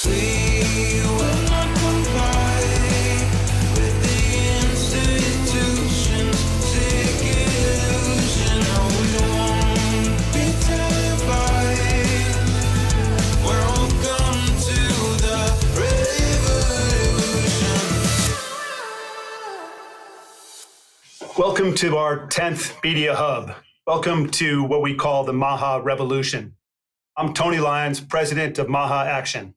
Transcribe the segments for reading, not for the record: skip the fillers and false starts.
We will not comply with the institutions, sick illusion. No, we won't be televised. Welcome to the revolution. Welcome to our 10th Media Hub. Welcome to what we call the MAHA Revolution. I'm Tony Lyons, president of MAHA Action.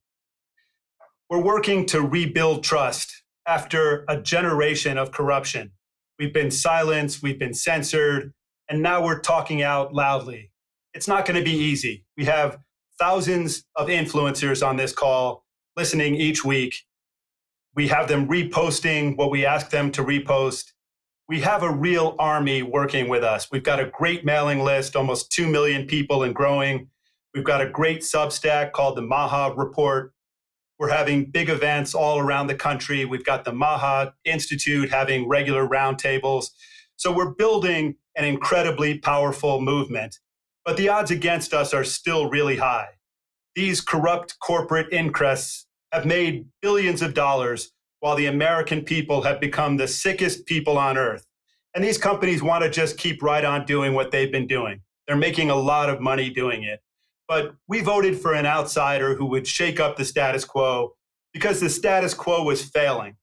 We're working to rebuild trust after a generation of corruption. We've been silenced, we've been censored, and now we're talking out loudly. It's not going to be easy. We have thousands of influencers on this call listening each week. We have them reposting what we ask them to repost. We have a real army working with us. We've got a great mailing list, almost 2 million people and growing. We've got a great Substack called the MAHA Report. We're having big events all around the country. We've got the MAHA Institute having regular roundtables. So we're building an incredibly powerful movement. But the odds against us are still really high. These corrupt corporate interests have made billions of dollars while the American people have become the sickest people on earth. And these companies want to just keep right on doing what they've been doing. They're making a lot of money doing it. But we voted for an outsider who would shake up the status quo because the status quo was failing.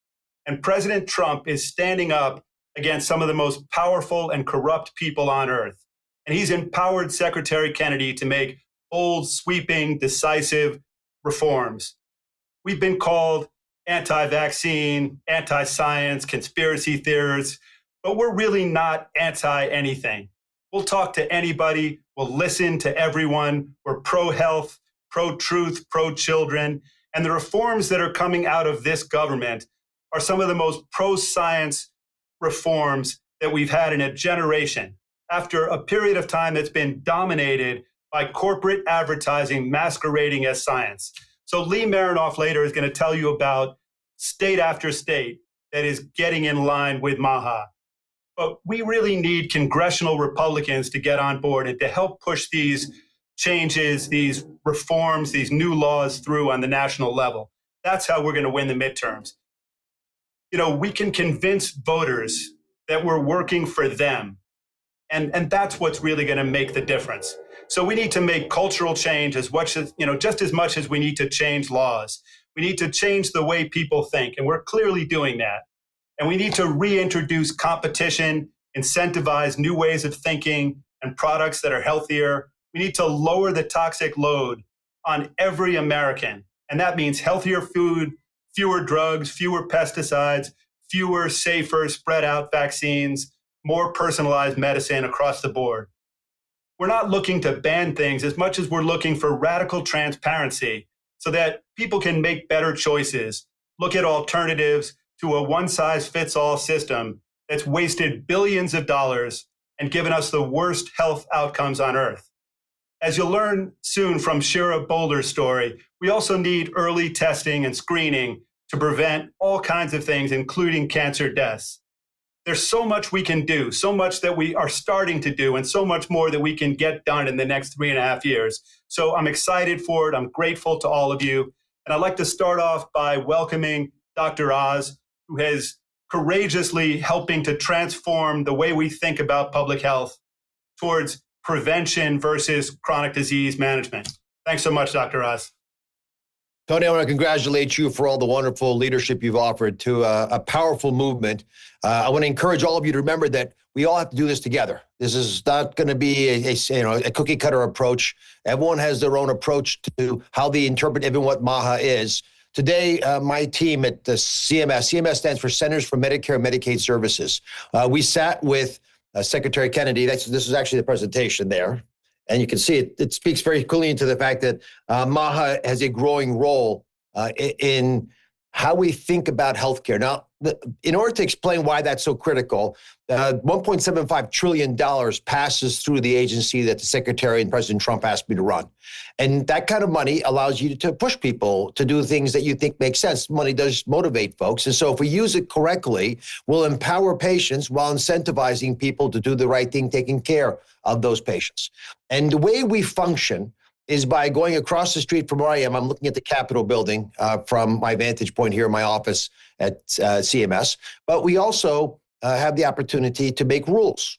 And President Trump is standing up against some of the most powerful and corrupt people on earth. And he's empowered Secretary Kennedy to make bold, sweeping, decisive reforms. We've been called anti-vaccine, anti-science, conspiracy theorists, but we're really not anti-anything. We'll talk to anybody. We'll listen to everyone. We're pro-health, pro-truth, pro-children. And the reforms that are coming out of this government are some of the most pro-science reforms that we've had in a generation after a period of time that's been dominated by corporate advertising masquerading as science. So Leigh Merinof later is going to tell you about state after state that is getting in line with MAHA. But we really need congressional Republicans to get on board and to help push these changes, these reforms, these new laws through on the national level. That's how we're going to win the midterms. You know, we can convince voters that we're working for them. And that's what's really going to make the difference. So we need to make cultural change as much as, just as much as we need to change laws. We need to change the way people think, and we're clearly doing that. And we need to reintroduce competition, incentivize new ways of thinking and products that are healthier. We need to lower the toxic load on every American. And that means healthier food, fewer drugs, fewer pesticides, fewer, safer, spread out vaccines, more personalized medicine across the board. We're not looking to ban things as much as we're looking for radical transparency so that people can make better choices, look at alternatives to a one-size-fits-all system that's wasted billions of dollars and given us the worst health outcomes on earth. As you'll learn soon from Shira Boehler's story, we also need early testing and screening to prevent all kinds of things, including cancer deaths. There's so much we can do, so much that we are starting to do, and so much more that we can get done in the next 3.5 years. So I'm excited for it. I'm grateful to all of you. And I'd like to start off by welcoming Dr. Oz, who is courageously helping to transform the way we think about public health towards prevention versus chronic disease management. Thanks so much, Dr. Oz. Tony, I want to congratulate you for all the wonderful leadership you've offered to a powerful movement. I want to encourage all of you to remember that we all have to do this together. This is not going to be a cookie cutter approach. Everyone has their own approach to how they interpret even what MAHA is. Today, my team at the CMS stands for Centers for Medicare and Medicaid Services. We sat with Secretary Kennedy. This is actually the presentation there. And you can see it speaks very clearly into the fact that MAHA has a growing role in how we think about healthcare. Now, in order to explain why that's so critical, $1.75 trillion passes through the agency that the Secretary and President Trump asked me to run. And that kind of money allows you to push people to do things that you think make sense. Money does motivate folks. And so if we use it correctly, we'll empower patients while incentivizing people to do the right thing, taking care of those patients. And the way we function is by going across the street from where I am. I'm looking at the Capitol building from my vantage point here in my office at CMS. But we also have the opportunity to make rules.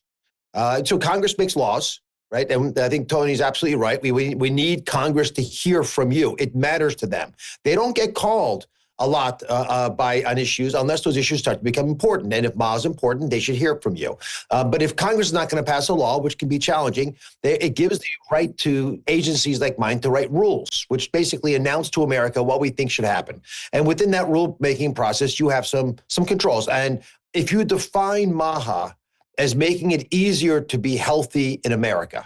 So Congress makes laws, right? And I think Tony's absolutely right. We need Congress to hear from you. It matters to them. They don't get called a lot on issues unless those issues start to become important. And if MAHA is important, they should hear from you. But if Congress is not going to pass a law, which can be challenging, it gives the right to agencies like mine to write rules, which basically announce to America what we think should happen. And within that rule-making process, you have some controls. And if you define MAHA as making it easier to be healthy in America,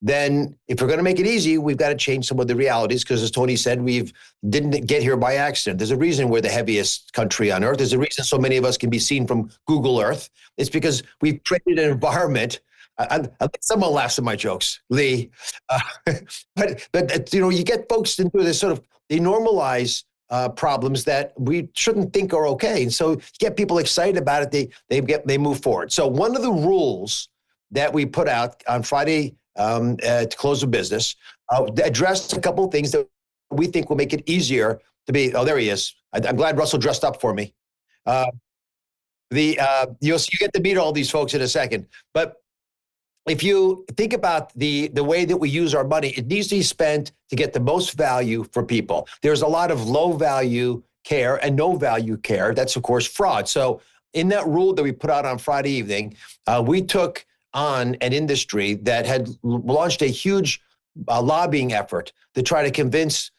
then if we're going to make it easy, we've got to change some of the realities because, as Tony said, we didn't get here by accident. There's a reason we're the heaviest country on earth. There's a reason so many of us can be seen from Google Earth. It's because we've created an environment. Someone laughs at my jokes, Leigh. But you get folks into this sort of, they normalize problems that we shouldn't think are okay. And so you get people excited about it. They move forward. So one of the rules that we put out on Friday to close the business, address a couple of things that we think will make it easier to be. Oh, there he is. I'm glad Russell dressed up for me. You get to meet all these folks in a second. But if you think about the way that we use our money, it needs to be spent to get the most value for people. There's a lot of low value care and no value care. That's, of course, fraud. So in that rule that we put out on Friday evening, we took on an industry that had launched a huge lobbying effort to try to convince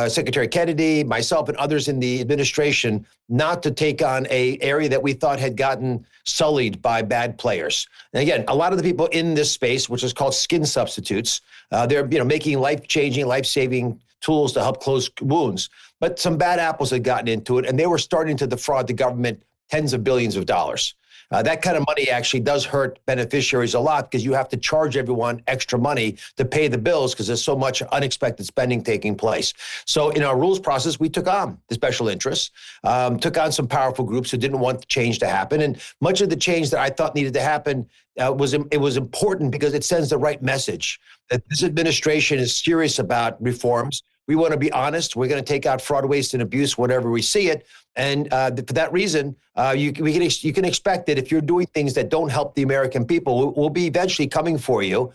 Secretary Kennedy, myself, and others in the administration not to take on an area that we thought had gotten sullied by bad players. And again, a lot of the people in this space, which is called skin substitutes, they're making life-changing, life-saving tools to help close wounds. But some bad apples had gotten into it, and they were starting to defraud the government tens of billions of dollars. That kind of money actually does hurt beneficiaries a lot because you have to charge everyone extra money to pay the bills because there's so much unexpected spending taking place. So in our rules process, we took on the special interests, took on some powerful groups who didn't want the change to happen. And much of the change that I thought needed to happen was important because it sends the right message that this administration is serious about reforms. We want to be honest. We're going to take out fraud, waste, and abuse whenever we see it. And for that reason, you can expect that if you're doing things that don't help the American people, we'll be eventually coming for you.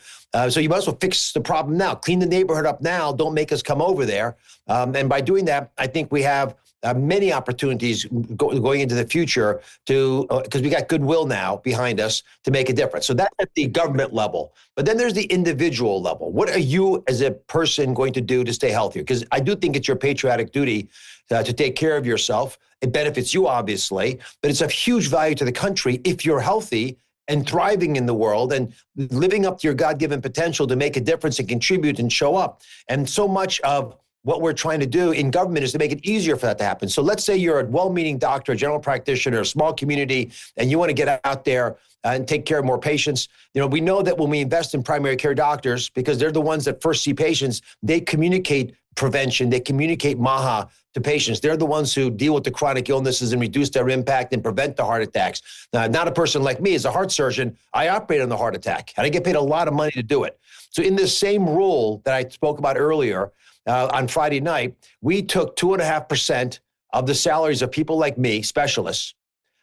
So you might as well fix the problem now. Clean the neighborhood up now. Don't make us come over there. And by doing that, I think we have many opportunities going into the future because we got goodwill now behind us to make a difference. So that's at the government level. But then there's the individual level. What are you as a person going to do to stay healthier? Because I do think it's your patriotic duty to take care of yourself. It benefits you, obviously, but it's of huge value to the country if you're healthy and thriving in the world and living up to your God-given potential to make a difference and contribute and show up. And so much of what we're trying to do in government is to make it easier for that to happen. So let's say you're a well-meaning doctor, a general practitioner, a small community, and you want to get out there and take care of more patients. We know that when we invest in primary care doctors, because they're the ones that first see patients, they communicate prevention, they communicate MAHA to patients. They're the ones who deal with the chronic illnesses and reduce their impact and prevent the heart attacks. Not a person like me, as a heart surgeon, I operate on the heart attack, and I get paid a lot of money to do it. So in this same rule that I spoke about earlier, on Friday night, we took 2.5% of the salaries of people like me, specialists,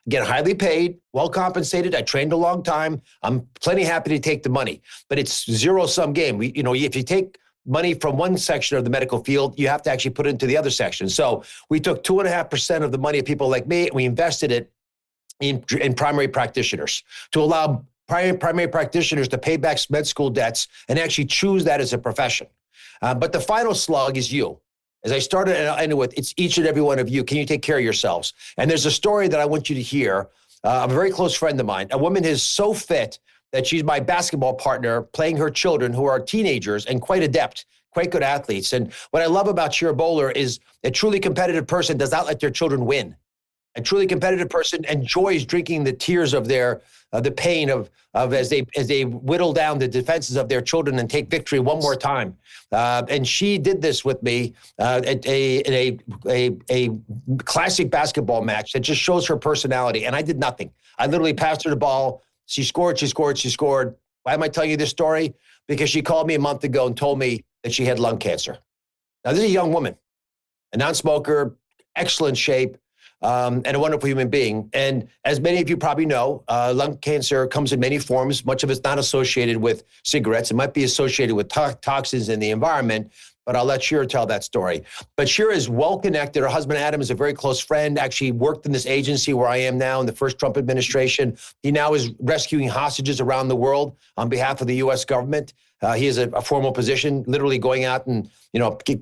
again, highly paid, well compensated. I trained a long time. I'm plenty happy to take the money, but it's zero-sum game. If you take money from one section of the medical field, you have to actually put it into the other section. So we took 2.5% of the money of people like me, and we invested it in primary practitioners to allow primary practitioners to pay back med school debts and actually choose that as a profession. But the final slug is you. As I started and I'll end it with, it's each and every one of you. Can you take care of yourselves? And there's a story that I want you to hear. A very close friend of mine, a woman who's so fit that she's my basketball partner, playing her children who are teenagers and quite adept, quite good athletes. And what I love about Shira Boehler is a truly competitive person does not let their children win. A truly competitive person enjoys drinking the tears of the pain of as they whittle down the defenses of their children and take victory one more time. And she did this with me at a classic basketball match that just shows her personality. And I did nothing. I literally passed her the ball. She scored. Why am I telling you this story? Because she called me a month ago and told me that she had lung cancer. Now, this is a young woman, a non-smoker, excellent shape, and a wonderful human being. And as many of you probably know, lung cancer comes in many forms. Much of it's not associated with cigarettes. It might be associated with toxins in the environment, but I'll let Shira tell that story. But Shira is well-connected. Her husband, Adam, is a very close friend, actually worked in this agency where I am now in the first Trump administration. He now is rescuing hostages around the world on behalf of the U.S. government. He has a formal position, literally going out and,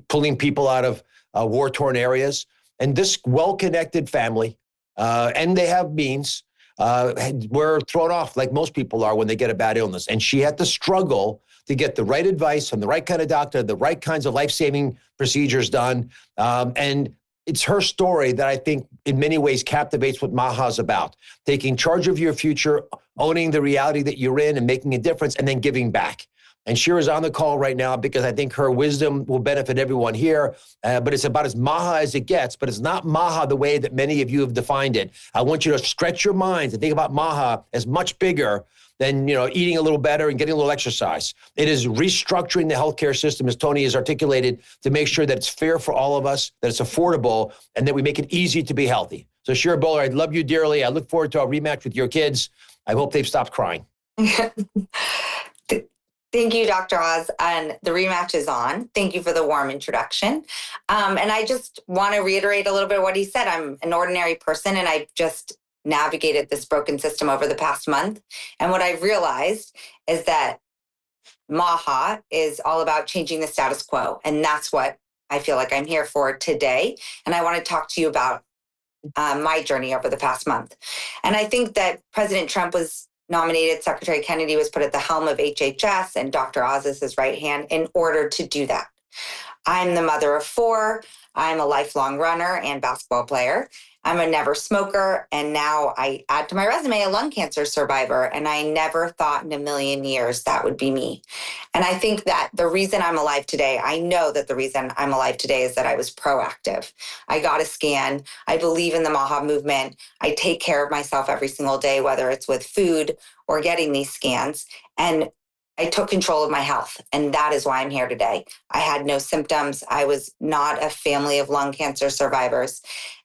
pulling people out of war-torn areas. And this well-connected family, and they have means, were thrown off like most people are when they get a bad illness. And she had to struggle to get the right advice from the right kind of doctor, the right kinds of life-saving procedures done. And it's her story that I think in many ways captivates what MAHA is about. Taking charge of your future, owning the reality that you're in and making a difference, and then giving back. And Shira's on the call right now because I think her wisdom will benefit everyone here. But it's about as MAHA as it gets, but it's not MAHA the way that many of you have defined it. I want you to stretch your minds and think about MAHA as much bigger than, eating a little better and getting a little exercise. It is restructuring the healthcare system, as Tony has articulated, to make sure that it's fair for all of us, that it's affordable, and that we make it easy to be healthy. So Shira Boehler, I love you dearly. I look forward to our rematch with your kids. I hope they've stopped crying. Thank you, Dr. Oz. And the rematch is on. Thank you for the warm introduction. And I just want to reiterate a little bit of what he said. I'm an ordinary person, and I've just navigated this broken system over the past month. And what I've realized is that MAHA is all about changing the status quo. And that's what I feel like I'm here for today. And I want to talk to you about my journey over the past month. And I think that President Trump was nominated, Secretary Kennedy was put at the helm of HHS, and Dr. Oz is his right hand in order to do that. I'm the mother of 4. I'm a lifelong runner and basketball player. I'm a never smoker, and now I add to my resume a lung cancer survivor, and I never thought in a million years that would be me. And I think that the reason I'm alive today, I know that the reason I'm alive today is that I was proactive. I got a scan. I believe in the MAHA movement. I take care of myself every single day, whether it's with food or getting these scans. And I took control of my health, and that is why I'm here today. I had no symptoms. I was not a family of lung cancer survivors.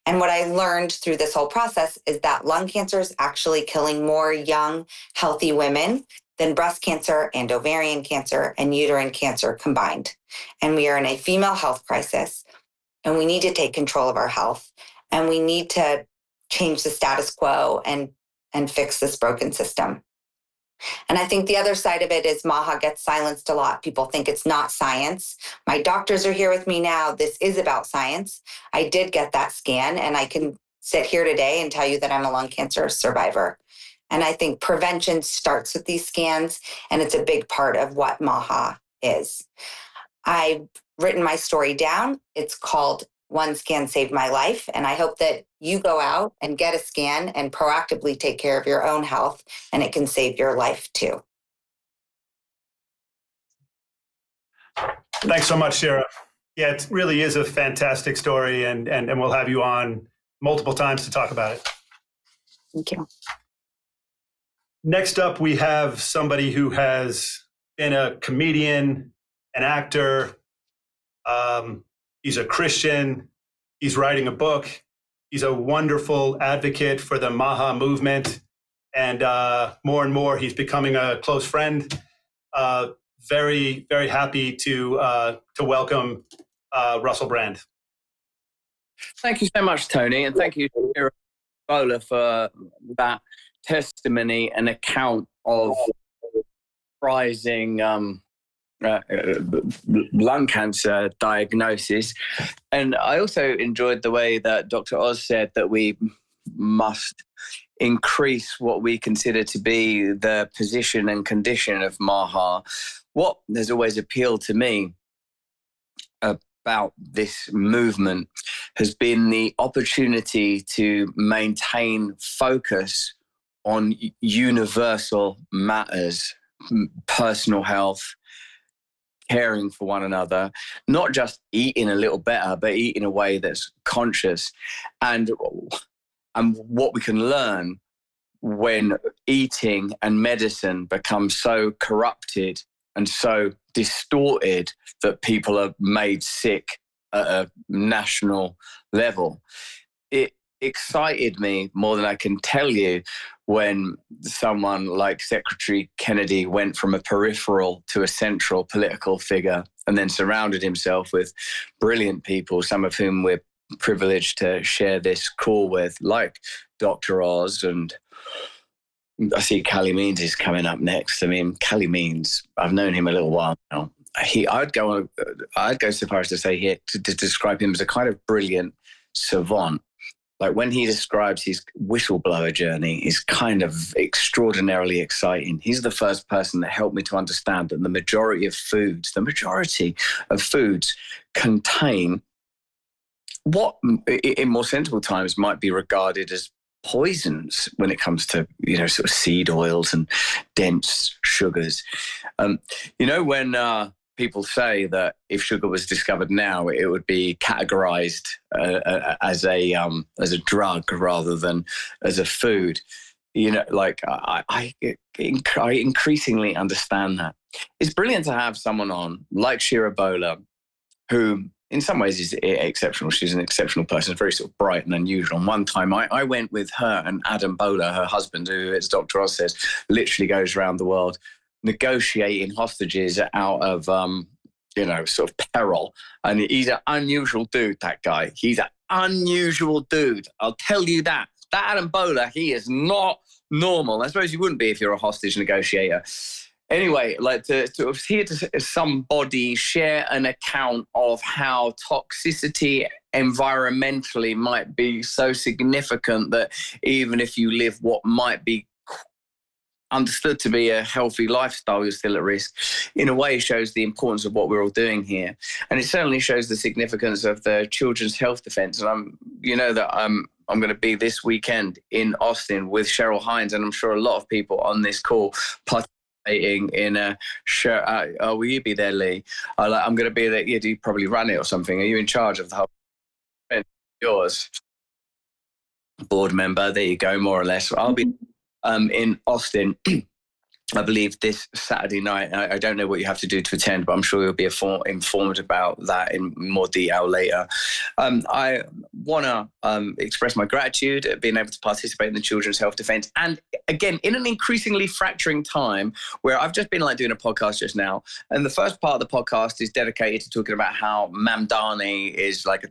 And what I learned through this whole process is that lung cancer is actually killing more young, healthy women than breast cancer and ovarian cancer and uterine cancer combined. And we are in a female health crisis, and we need to take control of our health, and we need to change the status quo and fix this broken system. And I think the other side of it is MAHA gets silenced a lot. People think it's not science. My doctors are here with me now. This is about science. I did get that scan, and I can sit here today and tell you that I'm a lung cancer survivor. And I think prevention starts with these scans, and it's a big part of what MAHA is. I've written my story down. It's called One Scan Saved My Life. And I hope that you go out and get a scan and proactively take care of your own health, and it can save your life too. Thanks so much, Shira. Yeah, it really is a fantastic story, and we'll have you on multiple times to talk about it. Thank you. Next up, we have somebody who has been a comedian, an actor. He's a Christian. He's writing a book. He's a wonderful advocate for the MAHA movement. And more and more, he's becoming a close friend. Very, very happy to welcome Russell Brand. Thank you so much, Tony. And thank you, Shira Boehler, for that testimony and account of rising lung cancer diagnosis. And I also enjoyed the way that Dr. Oz said that we must increase what we consider to be the position and condition of MAHA. What has always appealed to me about this movement has been the opportunity to maintain focus on universal matters, personal health, caring for one another, not just eating a little better, but eat in a way that's conscious. And what we can learn when eating and medicine become so corrupted and so distorted that people are made sick at a national level. It excited me more than I can tell you when someone like Secretary Kennedy went from a peripheral to a central political figure and then surrounded himself with brilliant people, some of whom we're privileged to share this call with, like Dr. Oz, and I see Calley Means is coming up next. I mean, Calley Means, I've known him a little while now. I'd go so far as to say here to describe him as a kind of brilliant savant. Like when he describes his whistleblower journey is kind of extraordinarily exciting. He's the first person that helped me to understand that the majority of foods contain what in more sensible times might be regarded as poisons when it comes to, sort of seed oils and dense sugars. When people say that if sugar was discovered now, it would be categorized as a drug rather than as a food. I increasingly understand that. It's brilliant to have someone on like Shira Boehler, who in some ways is exceptional. She's an exceptional person, very sort of bright and unusual. And one time I went with her and Adam Boehler, her husband, who, as Dr. Oz says, literally goes around the world negotiating hostages out of, sort of peril. And he's an unusual dude, that guy. He's an unusual dude. I'll tell you that. That Adam Boehler, he is not normal. I suppose you wouldn't be if you're a hostage negotiator. Anyway, to hear somebody share an account of how toxicity environmentally might be so significant that even if you live what might be understood to be a healthy lifestyle, you're still at risk, in a way shows the importance of what we're all doing here. And it certainly shows the significance of the Children's Health Defense. And I'm going to be this weekend in Austin with Cheryl Hines, and I'm sure a lot of people on this call participating in a show. Will you be there, Leigh? I'm going to be there. Yeah, do you probably run it or something? Are you in charge of the whole event? Yours? Board member, there you go, more or less. I'll be in Austin, I believe, this Saturday night. I don't know what you have to do to attend, but I'm sure you'll be informed about that in more detail later. I want to express my gratitude at being able to participate in the Children's Health Defense. And again, in an increasingly fracturing time where I've just been doing a podcast just now. And the first part of the podcast is dedicated to talking about how Mamdani is like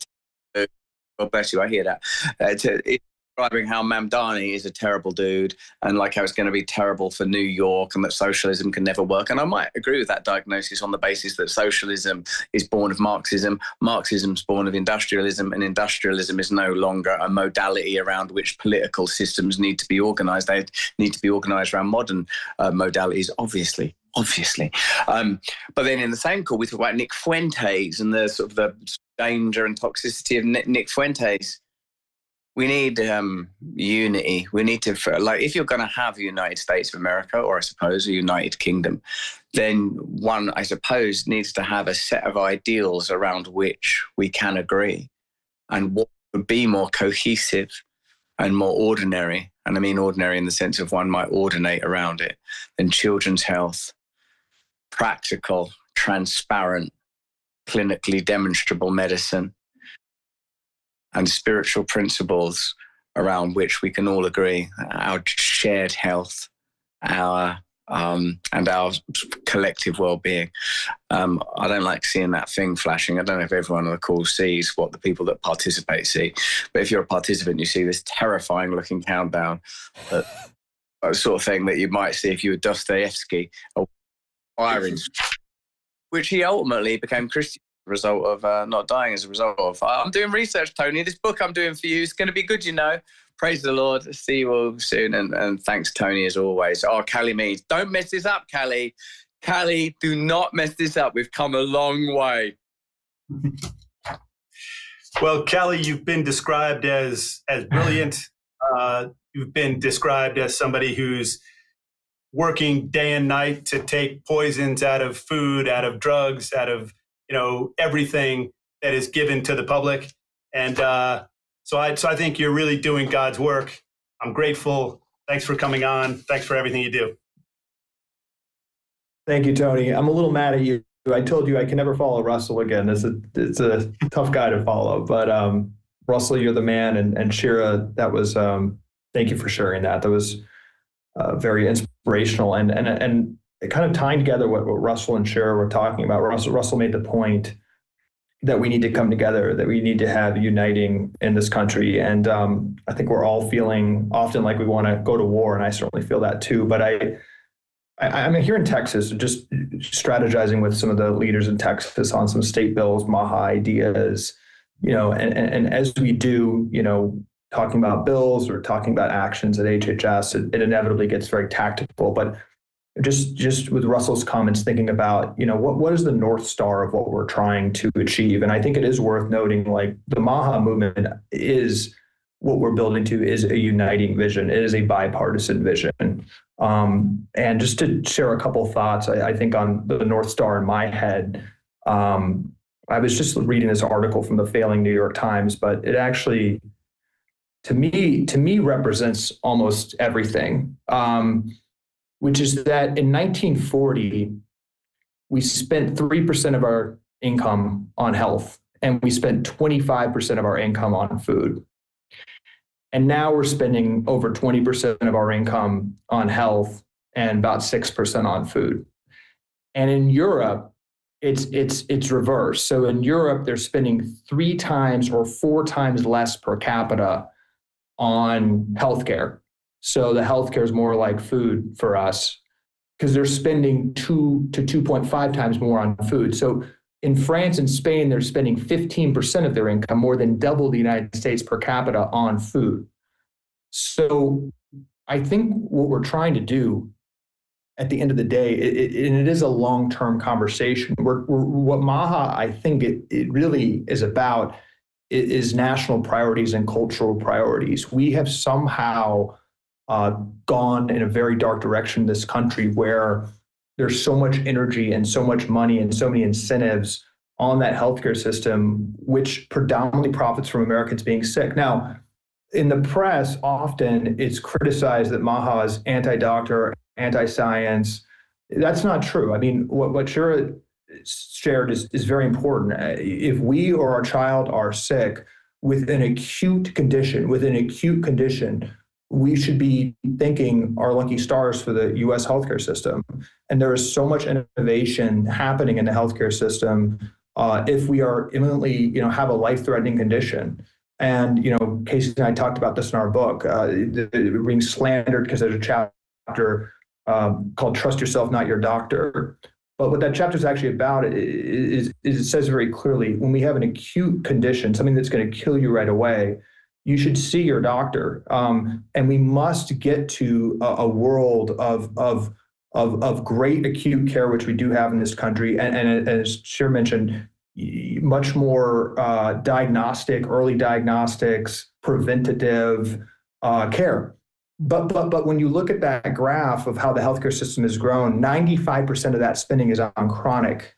a... Oh, bless you, I hear that. Describing how Mamdani is a terrible dude and like how it's going to be terrible for New York and that socialism can never work. And I might agree with that diagnosis on the basis that socialism is born of Marxism, Marxism's born of industrialism, and industrialism is no longer a modality around which political systems need to be organized. They need to be organized around modern modalities, obviously. But then in the same call, we talk about Nick Fuentes and the sort of the danger and toxicity of Nick Fuentes. We need unity. We need to, if you're going to have the United States of America, or I suppose a United Kingdom, then one, I suppose, needs to have a set of ideals around which we can agree. And what would be more cohesive and more ordinary, and I mean ordinary in the sense of one might ordinate around it, than children's health, practical, transparent, clinically demonstrable medicine, and spiritual principles around which we can all agree, our shared health, and our collective well-being. I don't like seeing that thing flashing. I don't know if everyone on the call sees what the people that participate see, but if you're a participant, you see this terrifying looking countdown, the sort of thing that you might see if you were Dostoevsky, or firing, which he ultimately became Christian. Result of not dying as a result of. I'm doing research, Tony. This book I'm doing for you is going to be good, Praise the Lord. See you all soon. And thanks, Tony, as always. Oh, Calley Means. Don't mess this up, Calley. Calley, do not mess this up. We've come a long way. Well, Calley, you've been described as brilliant. You've been described as somebody who's working day and night to take poisons out of food, out of drugs, out of everything that is given to the public. And so I think you're really doing God's work. I'm grateful. Thanks for coming on. Thanks for everything you do. Thank you, Tony. I'm a little mad at you. I told you I can never follow Russell again. It's a tough guy to follow, but Russell, you're the man, and Shira, that was thank you for sharing that. That was very inspirational, and it kind of tying together what Russell and Shira were talking about. Russell made the point that we need to come together, that we need to have uniting in this country, and I think we're all feeling often like we want to go to war, and I certainly feel that too. But I'm here in Texas, just strategizing with some of the leaders in Texas on some state bills, MAHA ideas, and as we do, talking about bills or talking about actions at HHS, it inevitably gets very tactical. But just with Russell's comments, thinking about, what is the North Star of what we're trying to achieve? And I think it is worth noting, like, the MAHA movement is what we're building to is a uniting vision. It is a bipartisan vision. And just to share a couple of thoughts, I think on the North Star in my head, I was just reading this article from the failing New York Times, but it actually, to me represents almost everything, which is that in 1940, we spent 3% of our income on health, and we spent 25% of our income on food. And now we're spending over 20% of our income on health and about 6% on food. And in Europe, it's reversed. So in Europe, they're spending 3 times or 4 times less per capita on healthcare. So the healthcare is more like food for us because they're spending 2 to 2.5 times more on food. So in France and Spain, they're spending 15% of their income, more than double the United States per capita, on food. So I think what we're trying to do at the end of the day, and it is a long-term conversation, what MAHA, I think it really is about, is national priorities and cultural priorities. We have somehow gone in a very dark direction in this country where there's so much energy and so much money and so many incentives on that healthcare system, which predominantly profits from Americans being sick. Now, in the press, often it's criticized that MAHA is anti-doctor, anti-science. That's not true. I mean, what Shira shared is very important. If we or our child are sick with an acute condition, we should be thanking our lucky stars for the U.S. healthcare system. And there is so much innovation happening in the healthcare system if we are imminently, have a life-threatening condition. And, Casey and I talked about this in our book, being slandered because there's a chapter called Trust Yourself, Not Your Doctor. But what that chapter is actually about is it says very clearly, when we have an acute condition, something that's going to kill you right away, you should see your doctor. And we must get to a world of great acute care, which we do have in this country. And as Shira mentioned, much more early diagnostics, preventative care. But when you look at that graph of how the healthcare system has grown, 95% of that spending is on chronic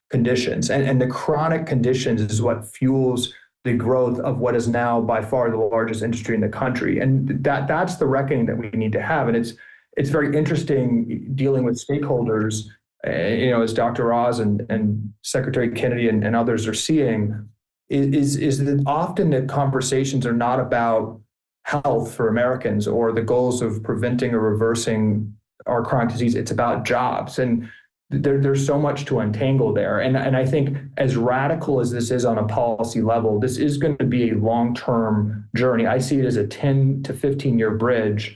conditions. And the chronic conditions is what fuels the growth of what is now by far the largest industry in the country. And that's the reckoning that we need to have. And it's very interesting dealing with stakeholders, as Dr. Oz and Secretary Kennedy and others are seeing, is that often the conversations are not about health for Americans or the goals of preventing or reversing our chronic disease. It's about jobs. And there's so much to untangle there. And I think as radical as this is on a policy level, this is going to be a long-term journey. I see it as a 10 to 15-year bridge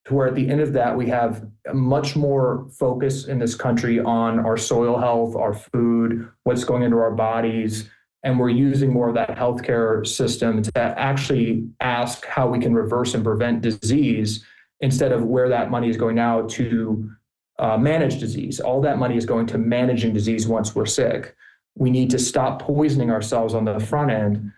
to where at the end of that, we have much more focus in this country on our soil health, our food, what's going into our bodies. And we're using more of that healthcare system to actually ask how we can reverse and prevent disease instead of where that money is going now to manage disease. All that money is going to managing disease once we're sick. We need to stop poisoning ourselves on the front end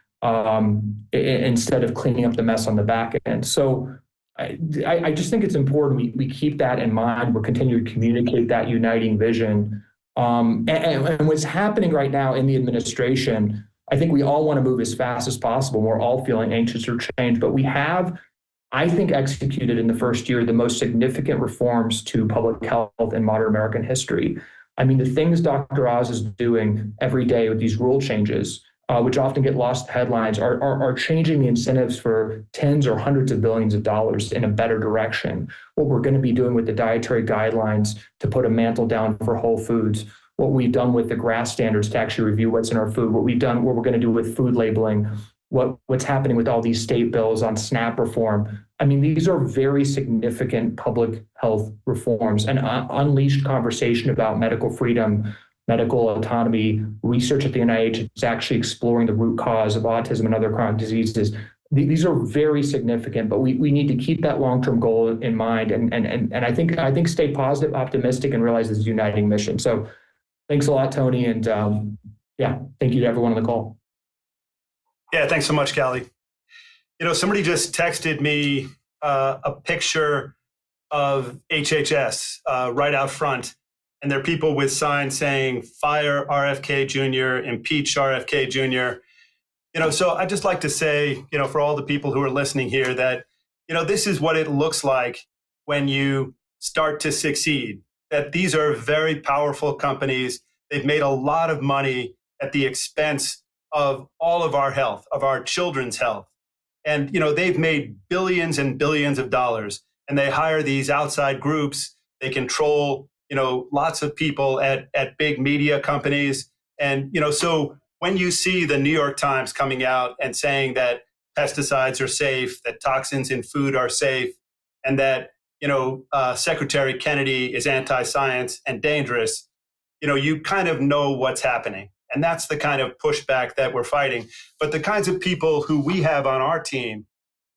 instead of cleaning up the mess on the back end. So I just think it's important we keep that in mind. We're continuing to communicate that uniting vision. And what's happening right now in the administration, I think we all want to move as fast as possible. We're all feeling anxious for change, but we have I think, executed in the first year the most significant reforms to public health in modern American history. I mean, the things Dr. Oz is doing every day with these rule changes, which often get lost in headlines, are changing the incentives for tens or hundreds of billions of dollars in a better direction. What we're going to be doing with the dietary guidelines to put a mantle down for whole foods, what we've done with the GRAS standards to actually review what's in our food, what we're going to do with food labeling, what's happening with all these state bills on SNAP reform. I mean, these are very significant public health reforms and unleashed conversation about medical freedom, medical autonomy. Research at the NIH is actually exploring the root cause of autism and other chronic diseases. These are very significant, but we need to keep that long-term goal in mind. And I think stay positive, optimistic, and realize this is a uniting mission. So thanks a lot, Tony. And thank you to everyone on the call. Yeah, thanks so much, Calley. Somebody just texted me a picture of HHS right out front, and there are people with signs saying "Fire RFK Jr., impeach RFK Jr." So I'd just like to say, for all the people who are listening here, that this is what it looks like when you start to succeed. That these are very powerful companies. They've made a lot of money at the expense of all of our health, of our children's health. And, they've made billions and billions of dollars, and they hire these outside groups. They control, lots of people at big media companies. And, so when you see the New York Times coming out and saying that pesticides are safe, that toxins in food are safe, and that, Secretary Kennedy is anti-science and dangerous, you kind of know what's happening. And that's the kind of pushback that we're fighting. But the kinds of people who we have on our team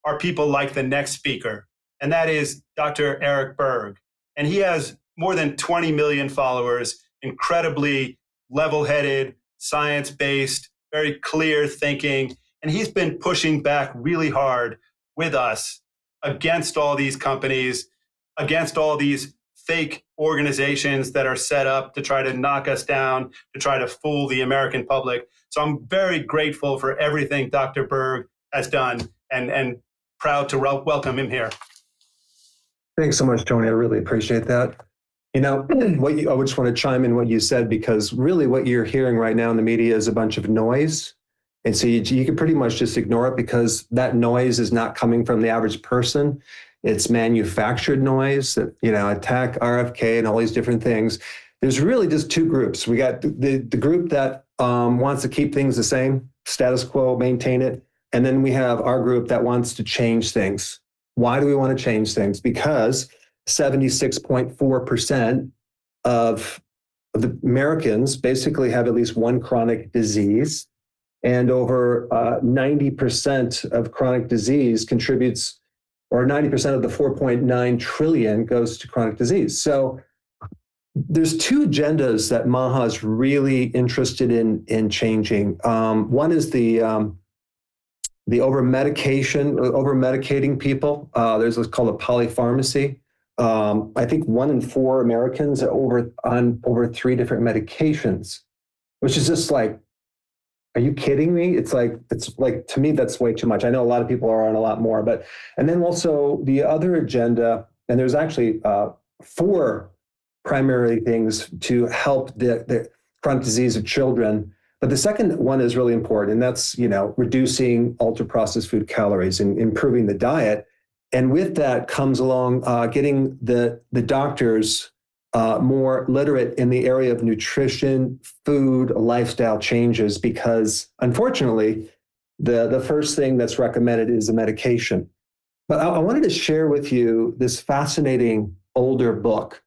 are people like the next speaker, and that is Dr. Eric Berg. And he has more than 20 million followers, incredibly level-headed, science-based, very clear thinking. And he's been pushing back really hard with us against all these companies, against all these fake organizations that are set up to try to knock us down, to try to fool the American public. So I'm very grateful for everything Dr. Berg has done and proud to welcome him here. Thanks so much, Tony. I really appreciate that. I just want to chime in what you said, because really what you're hearing right now in the media is a bunch of noise. And so you can pretty much just ignore it, because that noise is not coming from the average person. It's manufactured noise that, attack RFK and all these different things. There's really just two groups. We got the group that wants to keep things the same, status quo, maintain it. And then we have our group that wants to change things. Why do we want to change things? Because 76.4% of the Americans basically have at least one chronic disease. And over 90% of chronic disease contributes, or 90% of the 4.9 trillion goes to chronic disease. So there's two agendas that MAHA is really interested in changing. One is the over-medicating people. There's what's called a polypharmacy. I think 1 in 4 Americans are on over 3 different medications, which is just like, are you kidding me? It's like, to me, that's way too much. I know a lot of people are on a lot more, and then also the other agenda, and there's actually 4 primary things to help the chronic disease of children. But the second one is really important, and that's, reducing ultra-processed food calories and improving the diet. And with that comes along getting the doctors more literate in the area of nutrition, food, lifestyle changes, because unfortunately, the first thing that's recommended is a medication. But I wanted to share with you this fascinating older book.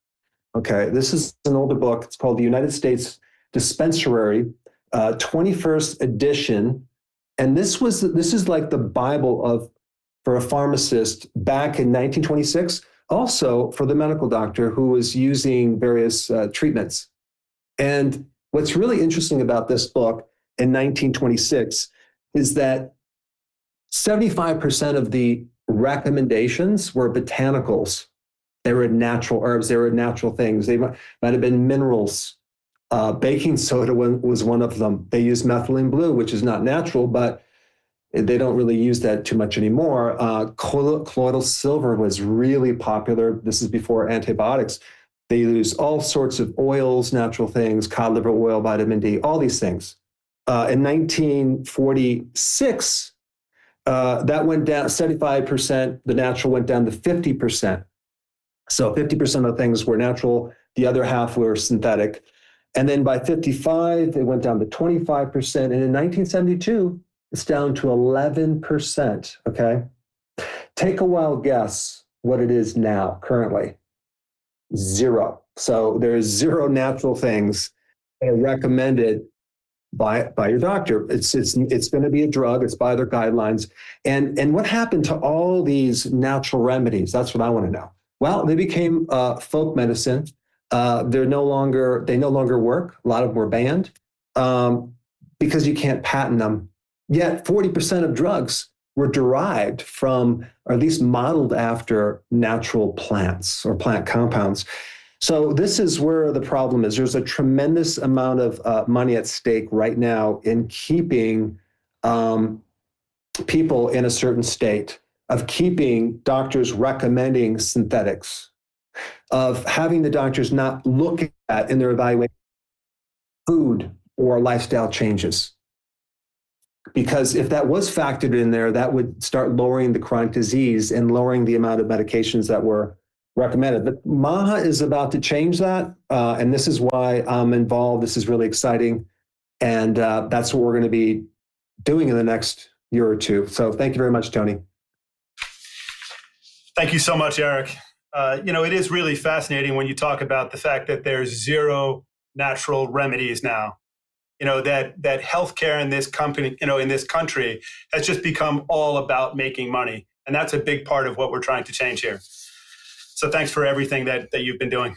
Okay, this is an older book. It's called The United States Dispensary, 21st edition. And this is like the Bible for a pharmacist back in 1926. Also for the medical doctor who was using various treatments. And what's really interesting about this book in 1926 is that 75% of the recommendations were botanicals. They were natural herbs. They were natural things. They might have been minerals. Baking soda was one of them. They used methylene blue, which is not natural, but They don't really use that too much anymore. Colloidal silver was really popular. This is before antibiotics. They use all sorts of oils, natural things, cod liver oil, vitamin D, all these things. In 1946, that went down 75%. The natural went down to 50%. So 50% of things were natural. The other half were synthetic. And then by 55, it went down to 25%. And in 1972, it's down to 11%. Okay. Take a wild guess what it is now, currently. 0. So there's 0 natural things that are recommended by your doctor. It's going to be a drug. It's by their guidelines. And what happened to all these natural remedies? That's what I want to know. Well, they became folk medicine. They no longer work. A lot of them were banned because you can't patent them. Yet 40% of drugs were derived from, or at least modeled after, natural plants or plant compounds. So this is where the problem is. There's a tremendous amount of money at stake right now in keeping people in a certain state, of keeping doctors recommending synthetics, of having the doctors not look at in their evaluation food or lifestyle changes. Because if that was factored in there, that would start lowering the chronic disease and lowering the amount of medications that were recommended. But MAHA is about to change that. And this is why I'm involved. This is really exciting. And that's what we're going to be doing in the next year or two. So thank you very much, Tony. Thank you so much, Eric. It is really fascinating when you talk about the fact that there's 0 natural remedies now. That healthcare in this company, in this country has just become all about making money. And that's a big part of what we're trying to change here. So thanks for everything that you've been doing.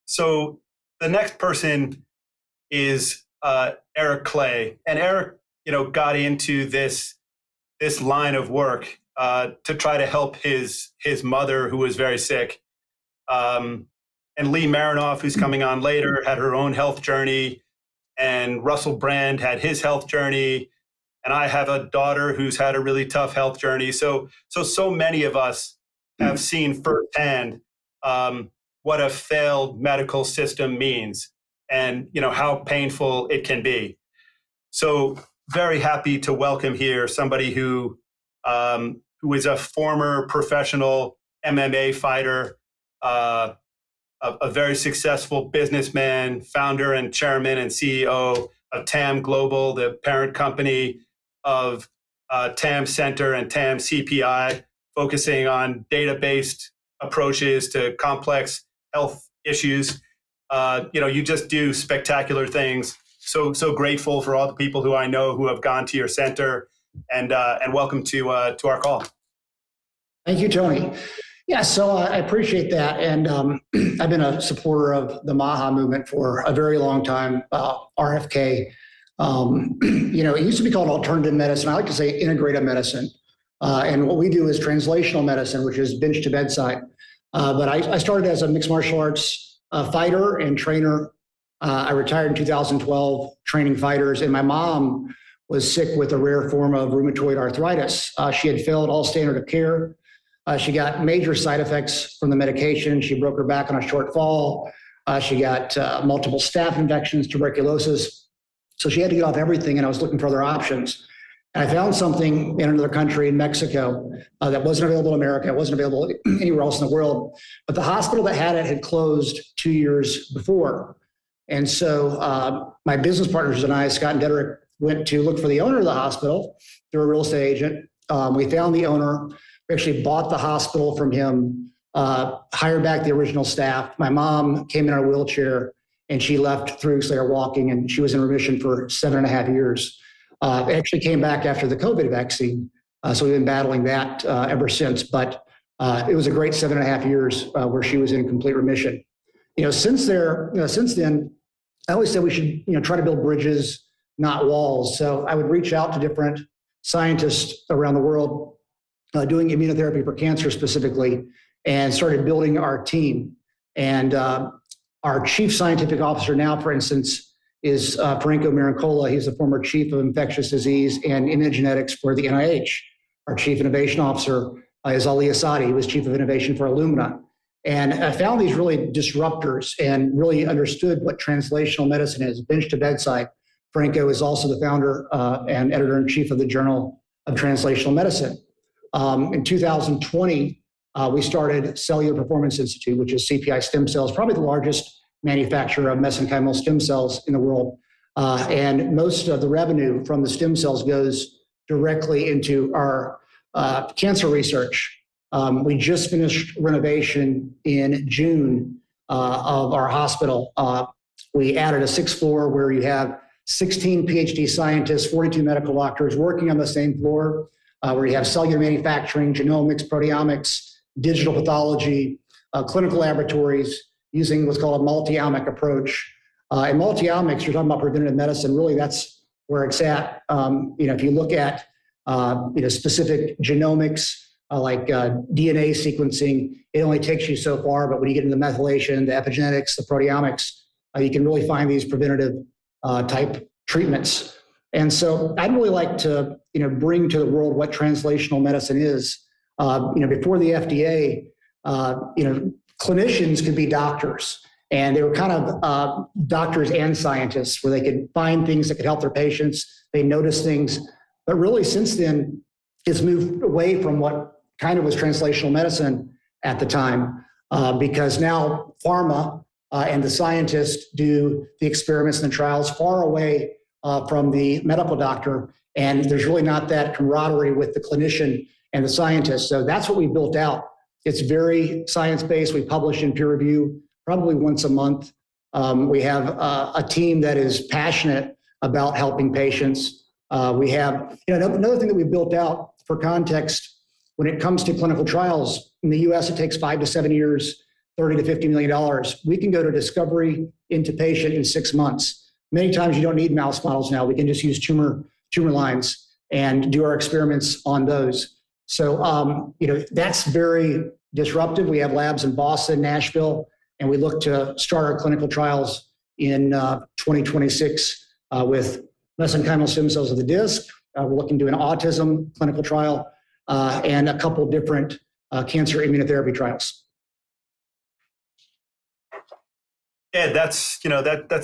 So the next person is Eric Clay. And Eric, got into this line of work to try to help his mother, who was very sick. And Leigh Merinof, who's coming on later, had her own health journey. And Russell Brand had his health journey. And I have a daughter who's had a really tough health journey. So many of us have seen firsthand what a failed medical system means and, how painful it can be. So very happy to welcome here somebody who is a former professional MMA fighter, a very successful businessman, founder and chairman and CEO of TAM Global, the parent company of TAM Center and TAM CPI, focusing on data-based approaches to complex health issues. You just do spectacular things. So grateful for all the people who I know who have gone to your center, and welcome to our call. Thank you, Tony. Yeah, so I appreciate that. And I've been a supporter of the MAHA movement for a very long time, RFK. It used to be called alternative medicine. I like to say integrative medicine. And what we do is translational medicine, which is bench to bedside. But I started as a mixed martial arts fighter and trainer. I retired in 2012 training fighters. And my mom was sick with a rare form of rheumatoid arthritis. She had failed all standard of care. She got major side effects from the medication. She broke her back on a short fall. She got multiple staph infections, tuberculosis. So she had to get off everything, and I was looking for other options. And I found something in another country, in Mexico, that wasn't available in America. It wasn't available anywhere else in the world. But the hospital that had it had closed 2 years before. And so my business partners and I, Scott and Dedrick, went to look for the owner of the hospital through a real estate agent. We found the owner. We actually bought the hospital from him, hired back the original staff. My mom came in our wheelchair and she left 3 weeks later walking, and she was in remission for 7.5 years. Actually came back after the COVID vaccine. So we've been battling that ever since, but it was a great 7.5 years where she was in complete remission. Since then, I always said we should, try to build bridges, not walls. So I would reach out to different scientists around the world doing immunotherapy for cancer specifically, and started building our team. And our chief scientific officer now, for instance, is Franco Miracola. He's the former chief of infectious disease and immunogenetics for the NIH. Our chief innovation officer is Ali Assadi. He was chief of innovation for Illumina. And I found these really disruptors and really understood what translational medicine is, bench to bedside. Franco is also the founder and editor-in-chief of the Journal of Translational Medicine. In 2020, we started Cellular Performance Institute, which is CPI stem cells, probably the largest manufacturer of mesenchymal stem cells in the world. And most of the revenue from the stem cells goes directly into our cancer research. We just finished renovation in June of our hospital. We added a sixth floor where you have 16 PhD scientists, 42 medical doctors working on the same floor, where you have cellular manufacturing, genomics, proteomics, digital pathology, clinical laboratories using what's called a multi-omic approach. In multi-omics, you're talking about preventative medicine. Really, that's where it's at. If you look at specific genomics, like DNA sequencing, it only takes you so far, but when you get into the methylation, the epigenetics, the proteomics, you can really find these preventative type treatments. And so I'd really like to, bring to the world what translational medicine is. Before the FDA, clinicians could be doctors, and they were kind of doctors and scientists where they could find things that could help their patients. They notice things. But really, since then, it's moved away from what kind of was translational medicine at the time, because now pharma and the scientists do the experiments and the trials far away from the medical doctor, and there's really not that camaraderie with the clinician and the scientist. So that's what we built out. It's very science-based. We publish in peer review probably once a month. We have a team that is passionate about helping patients. We have another thing that we built out for context. When it comes to clinical trials in the U.S., it takes 5 to 7 years, $30 to $50 million. We can go to discovery into patient in 6 months. Many times you don't need mouse models now. We can just use tumor lines and do our experiments on those. So that's very disruptive. We have labs in Boston, Nashville, and we look to start our clinical trials in 2026 with mesenchymal stem cells of the disc. We're looking to an autism clinical trial and a couple different cancer immunotherapy trials. Ed, that's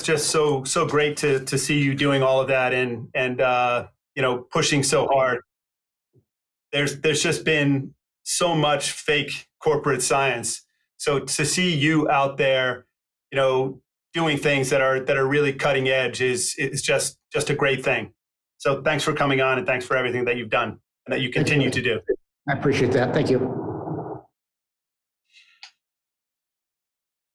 just so great to see you doing all of that and pushing so hard. There's just been so much fake corporate science. So to see you out there, doing things that are really cutting edge is just a great thing. So thanks for coming on, and thanks for everything that you've done and that you continue to do. I appreciate that. Thank you.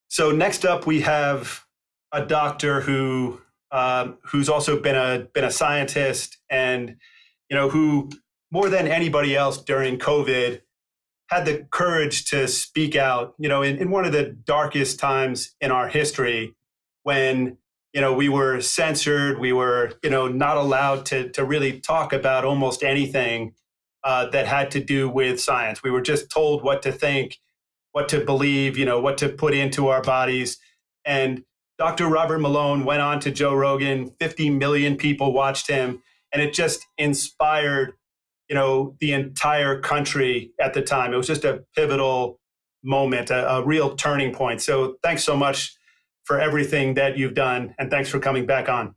So next up, we have a doctor who's also been a scientist, and who more than anybody else during COVID had the courage to speak out. In one of the darkest times in our history, when we were censored, we were not allowed to really talk about almost anything that had to do with science. We were just told what to think, what to believe, what to put into our bodies. And Dr. Robert Malone went on to Joe Rogan. 50 million people watched him, and it just inspired the entire country at the time. It was just a pivotal moment, a real turning point. So thanks so much for everything that you've done, and thanks for coming back on.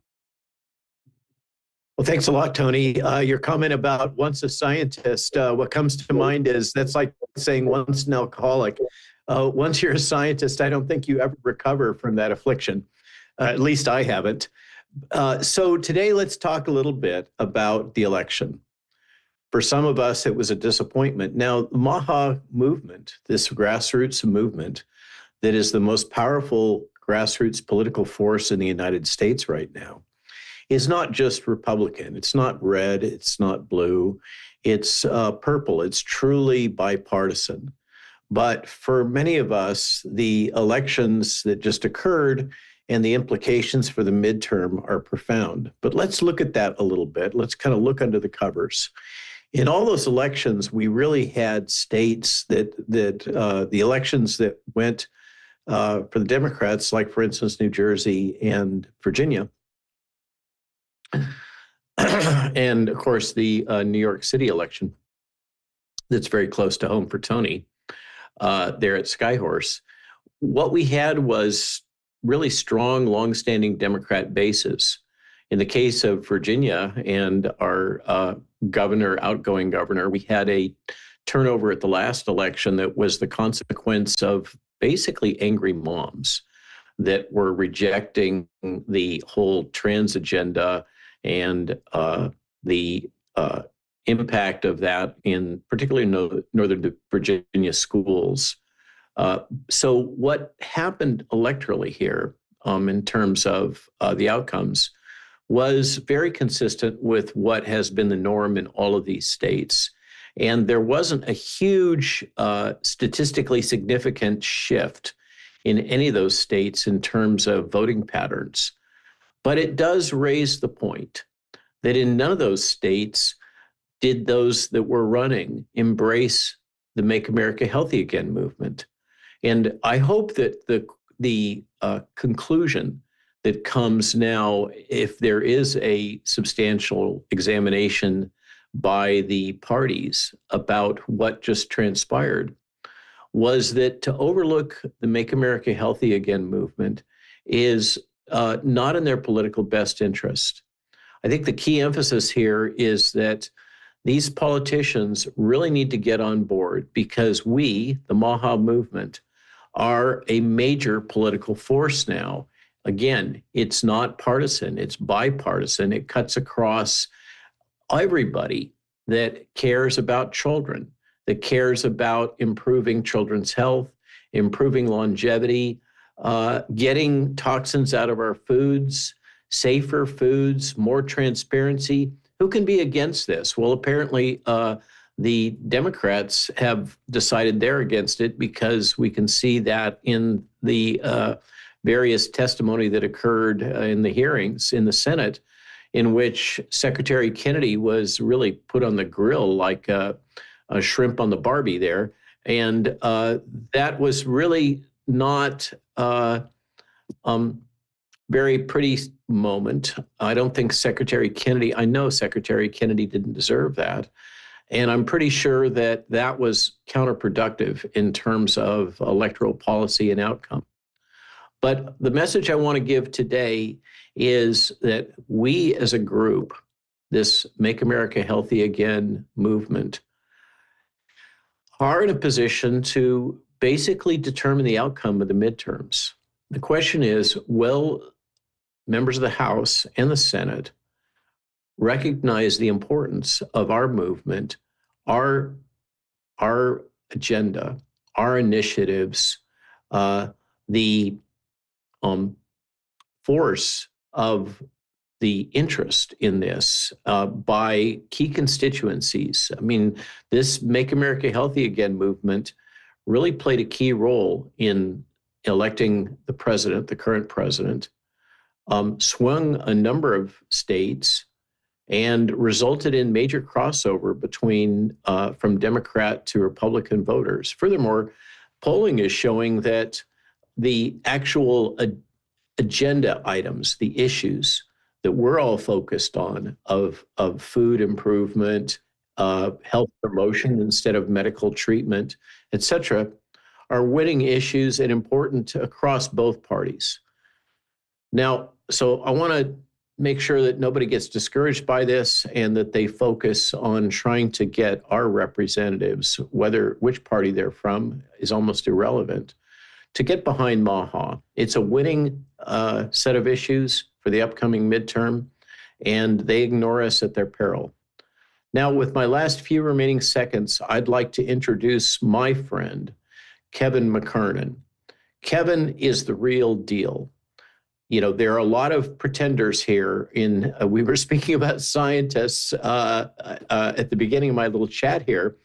Well, thanks a lot, Tony. Your comment about once a scientist, what comes to mind is that's like saying once an alcoholic. Once you're a scientist, I don't think you ever recover from that affliction. At least I haven't. So today, let's talk a little bit about the election. For some of us, it was a disappointment. Now, the MAHA movement, this grassroots movement that is the most powerful grassroots political force in the United States right now, is not just Republican. It's not red. It's not blue. It's purple. It's truly bipartisan. But for many of us, the elections that just occurred and the implications for the midterm are profound. But let's look at that a little bit. Let's kind of look under the covers. In all those elections, we really had states that the elections that went for the Democrats, like, for instance, New Jersey and Virginia, And of course, the New York City election that's very close to home for Tony there at Skyhorse. What we had was really strong, longstanding Democrat bases. In the case of Virginia and our outgoing governor, we had a turnover at the last election that was the consequence of basically angry moms that were rejecting the whole trans agenda and the impact of that in particularly Northern Virginia schools. So what happened electorally here in terms of the outcomes was very consistent with what has been the norm in all of these states. And there wasn't a huge statistically significant shift in any of those states in terms of voting patterns. But it does raise the point that in none of those states did those that were running embrace the Make America Healthy Again movement. And I hope that the conclusion that comes now, if there is a substantial examination by the parties about what just transpired, was that to overlook the Make America Healthy Again movement is not in their political best interest. I think the key emphasis here is that these politicians really need to get on board because we, the MAHA movement, are a major political force now. Again, it's not partisan, it's bipartisan. It cuts across everybody that cares about children, that cares about improving children's health, improving longevity, getting toxins out of our foods, safer foods, more transparency. Who can be against this? Well, apparently the Democrats have decided they're against it because we can see that in the various testimony that occurred in the hearings in the Senate, in which Secretary Kennedy was really put on the grill like a shrimp on the Barbie there. And that was really not very pretty moment. I don't think I know Secretary Kennedy didn't deserve that. And I'm pretty sure that that was counterproductive in terms of electoral policy and outcome. But the message I want to give today is that we as a group, this Make America Healthy Again movement, are in a position to basically determine the outcome of the midterms. The question is, will members of the House and the Senate recognize the importance of our movement, our agenda, our initiatives, the force of the interest in this by key constituencies. I mean, this Make America Healthy Again movement really played a key role in electing the president, the current president, swung a number of states, and resulted in major crossover between from Democrat to Republican voters. Furthermore, polling is showing that the actual agenda items, the issues that we're all focused on of food improvement, health promotion instead of medical treatment, et cetera, are winning issues and important across both parties. Now, so I want to make sure that nobody gets discouraged by this and that they focus on trying to get our representatives, which party they're from is almost irrelevant, to get behind MAHA. It's a winning set of issues for the upcoming midterm, and they ignore us at their peril. Now, with my last few remaining seconds, I'd like to introduce my friend, Kevin McKernan. Kevin is the real deal. You know, there are a lot of pretenders here we were speaking about scientists at the beginning of my little chat here.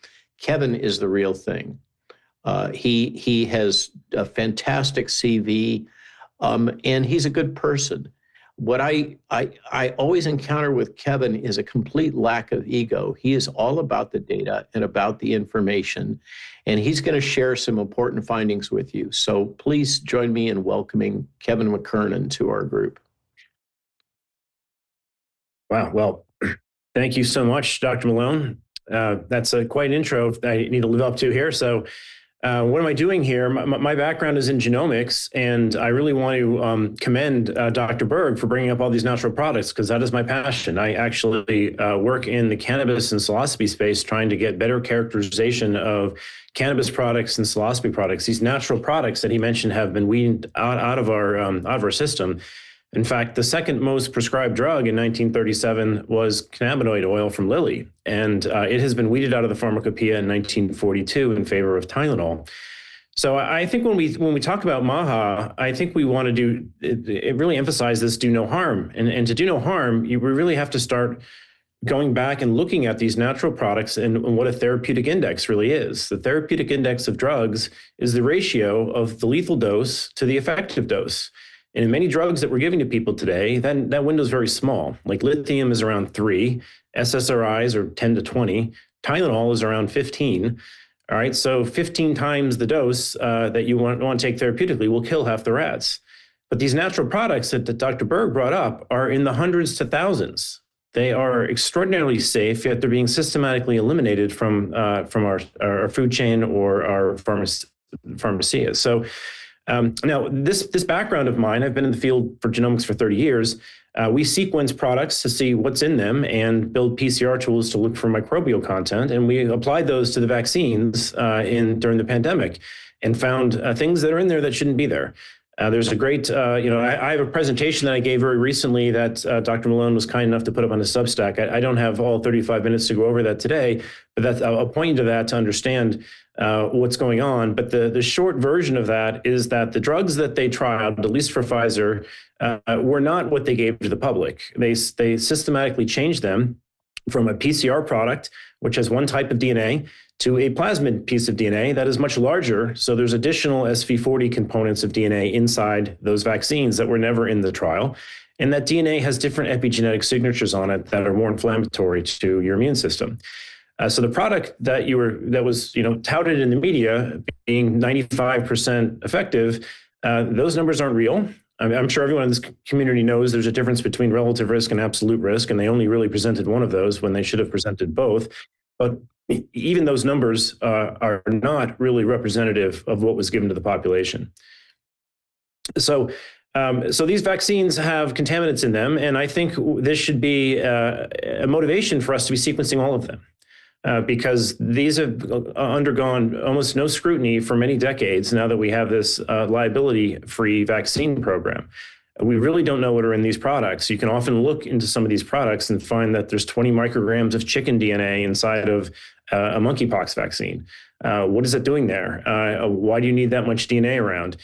Kevin is the real thing. He has a fantastic CV, and he's a good person. What I always encounter with Kevin is a complete lack of ego. He is all about the data and about the information, and he's going to share some important findings with you. So please join me in welcoming Kevin McKernan to our group. Wow. Well, thank you so much, Dr. Malone. That's a quite intro I need to live up to here. So what am I doing here? My background is in genomics, and I really want to commend Dr. Berg for bringing up all these natural products, because that is my passion. I actually work in the cannabis and psilocybin space, trying to get better characterization of cannabis products and psilocybin products. These natural products that he mentioned have been weaned out of our system. In fact, the second most prescribed drug in 1937 was cannabinoid oil from Lilly, and it has been weeded out of the pharmacopoeia in 1942 in favor of Tylenol. So I think when we talk about MAHA, I think we want to really emphasize this: do no harm, and to do no harm, we really have to start going back and looking at these natural products and what a therapeutic index really is. The therapeutic index of drugs is the ratio of the lethal dose to the effective dose. And in many drugs that we're giving to people today, that window is very small. Like lithium is around 3, SSRIs are 10 to 20, Tylenol is around 15. All right, so 15 times the dose that you want to take therapeutically will kill half the rats. But these natural products that Dr. Berg brought up are in the hundreds to thousands. They are extraordinarily safe, yet they're being systematically eliminated from our food chain or our pharmacia. So now, this background of mine, I've been in the field for genomics for 30 years. We sequence products to see what's in them and build PCR tools to look for microbial content. And we applied those to the vaccines during the pandemic and found things that are in there that shouldn't be there. There's a great, I have a presentation that I gave very recently that Dr. Malone was kind enough to put up on his Substack. I don't have all 35 minutes to go over that today, but I'll point you to that to understand what's going on. But the short version of that is that the drugs that they trialed, at least for Pfizer, were not what they gave to the public. They systematically changed them from a PCR product, which has one type of DNA, to a plasmid piece of DNA that is much larger. So there's additional SV40 components of DNA inside those vaccines that were never in the trial. And that DNA has different epigenetic signatures on it that are more inflammatory to your immune system. So the product that was touted in the media being 95% effective, those numbers aren't real. I'm sure everyone in this community knows there's a difference between relative risk and absolute risk, and they only really presented one of those when they should have presented both. But even those numbers are not really representative of what was given to the population. So these vaccines have contaminants in them, and I think this should be a motivation for us to be sequencing all of them. Because these have undergone almost no scrutiny for many decades now that we have this liability-free vaccine program. We really don't know what are in these products. You can often look into some of these products and find that there's 20 micrograms of chicken DNA inside of a monkeypox vaccine. What is it doing there? Why do you need that much DNA around?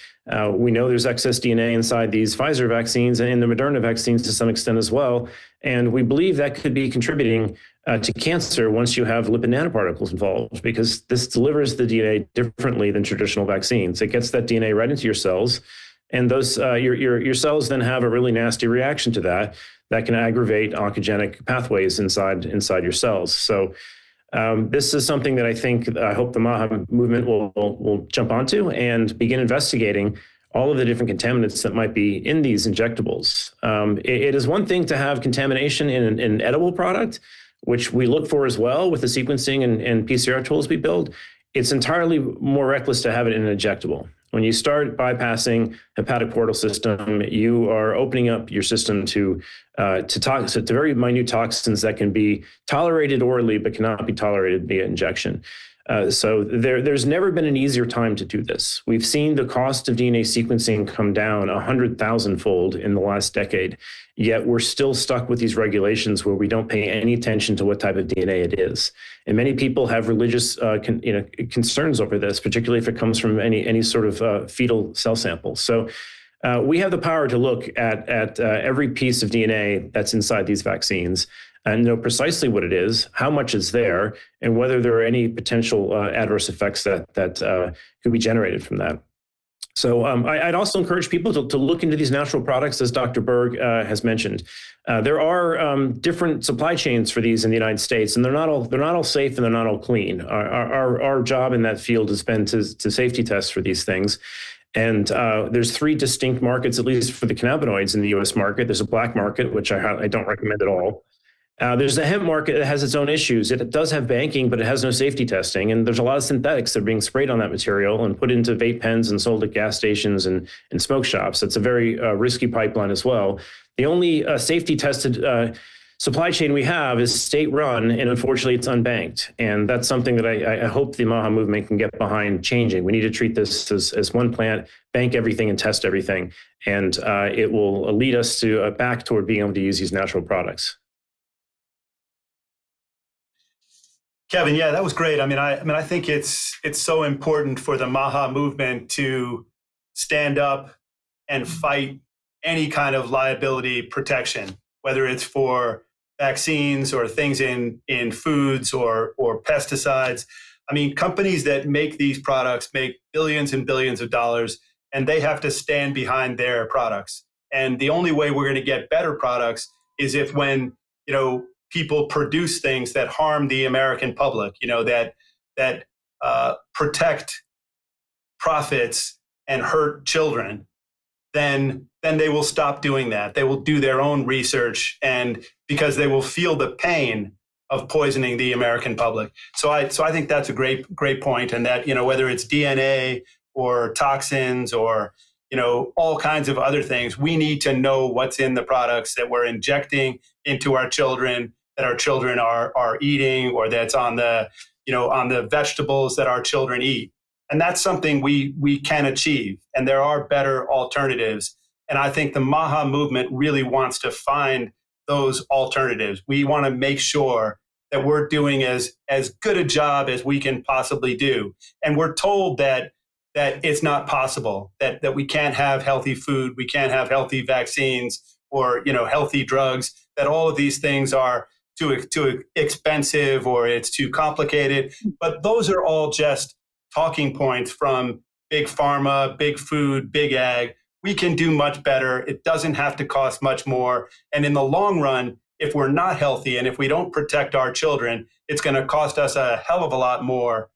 We know there's excess DNA inside these Pfizer vaccines and in the Moderna vaccines to some extent as well. And we believe that could be contributing to cancer once you have lipid nanoparticles involved, because this delivers the DNA differently than traditional vaccines. It gets that DNA right into your cells, and those your cells then have a really nasty reaction to that can aggravate oncogenic pathways inside your cells. So this is something that I hope the MAHA movement will jump onto and begin investigating all of the different contaminants that might be in these injectables. It is one thing to have contamination in an edible product, which we look for as well with the sequencing and PCR tools we build. It's entirely more reckless to have it in an injectable. When you start bypassing hepatic portal system, you are opening up your system to very minute toxins that can be tolerated orally but cannot be tolerated via injection. So there's never been an easier time to do this. We've seen the cost of DNA sequencing come down 100,000-fold in the last decade, yet we're still stuck with these regulations where we don't pay any attention to what type of DNA it is. And many people have religious concerns over this, particularly if it comes from any sort of fetal cell sample. So we have the power to look at every piece of DNA that's inside these vaccines and know precisely what it is, how much is there, and whether there are any potential adverse effects that could be generated from that. So I'd also encourage people to look into these natural products, as Dr. Berg has mentioned. There are different supply chains for these in the United States, and they're not all safe and they're not all clean. Our job in that field has been to safety test for these things. And there's 3 distinct markets, at least for the cannabinoids in the U.S. market. There's a black market, which I don't recommend at all. There's a hemp market that has its own issues. It does have banking, but it has no safety testing. And there's a lot of synthetics that are being sprayed on that material and put into vape pens and sold at gas stations and smoke shops. It's a very risky pipeline as well. The only safety tested supply chain we have is state run, and unfortunately it's unbanked. And that's something that I hope the MAHA movement can get behind changing. We need to treat this as one plant, bank everything and test everything. And it will lead us to back toward being able to use these natural products. Kevin, yeah, that was great. I think it's so important for the MAHA movement to stand up and fight any kind of liability protection, whether it's for vaccines or things in foods or pesticides. I mean, companies that make these products make billions and billions of dollars, and they have to stand behind their products. And the only way we're going to get better products is if when, people produce things that harm the American public, that protect profits and hurt children, then they will stop doing that. They will do their own research, and because they will feel the pain of poisoning the American public. So I think that's a great point, and that whether it's DNA or toxins or all kinds of other things, we need to know what's in the products that we're injecting into our children, that our children are eating, or that's on the on the vegetables that our children eat. And that's something we can achieve, and there are better alternatives. And I think the MAHA movement really wants to find those alternatives. We want to make sure that we're doing as good a job as we can possibly do. And we're told that it's not possible, that we can't have healthy food, we can't have healthy vaccines or healthy drugs, that all of these things are too expensive or it's too complicated. But those are all just talking points from big pharma, big food, big ag. We can do much better. It doesn't have to cost much more. And in the long run, if we're not healthy and if we don't protect our children, it's going to cost us a hell of a lot more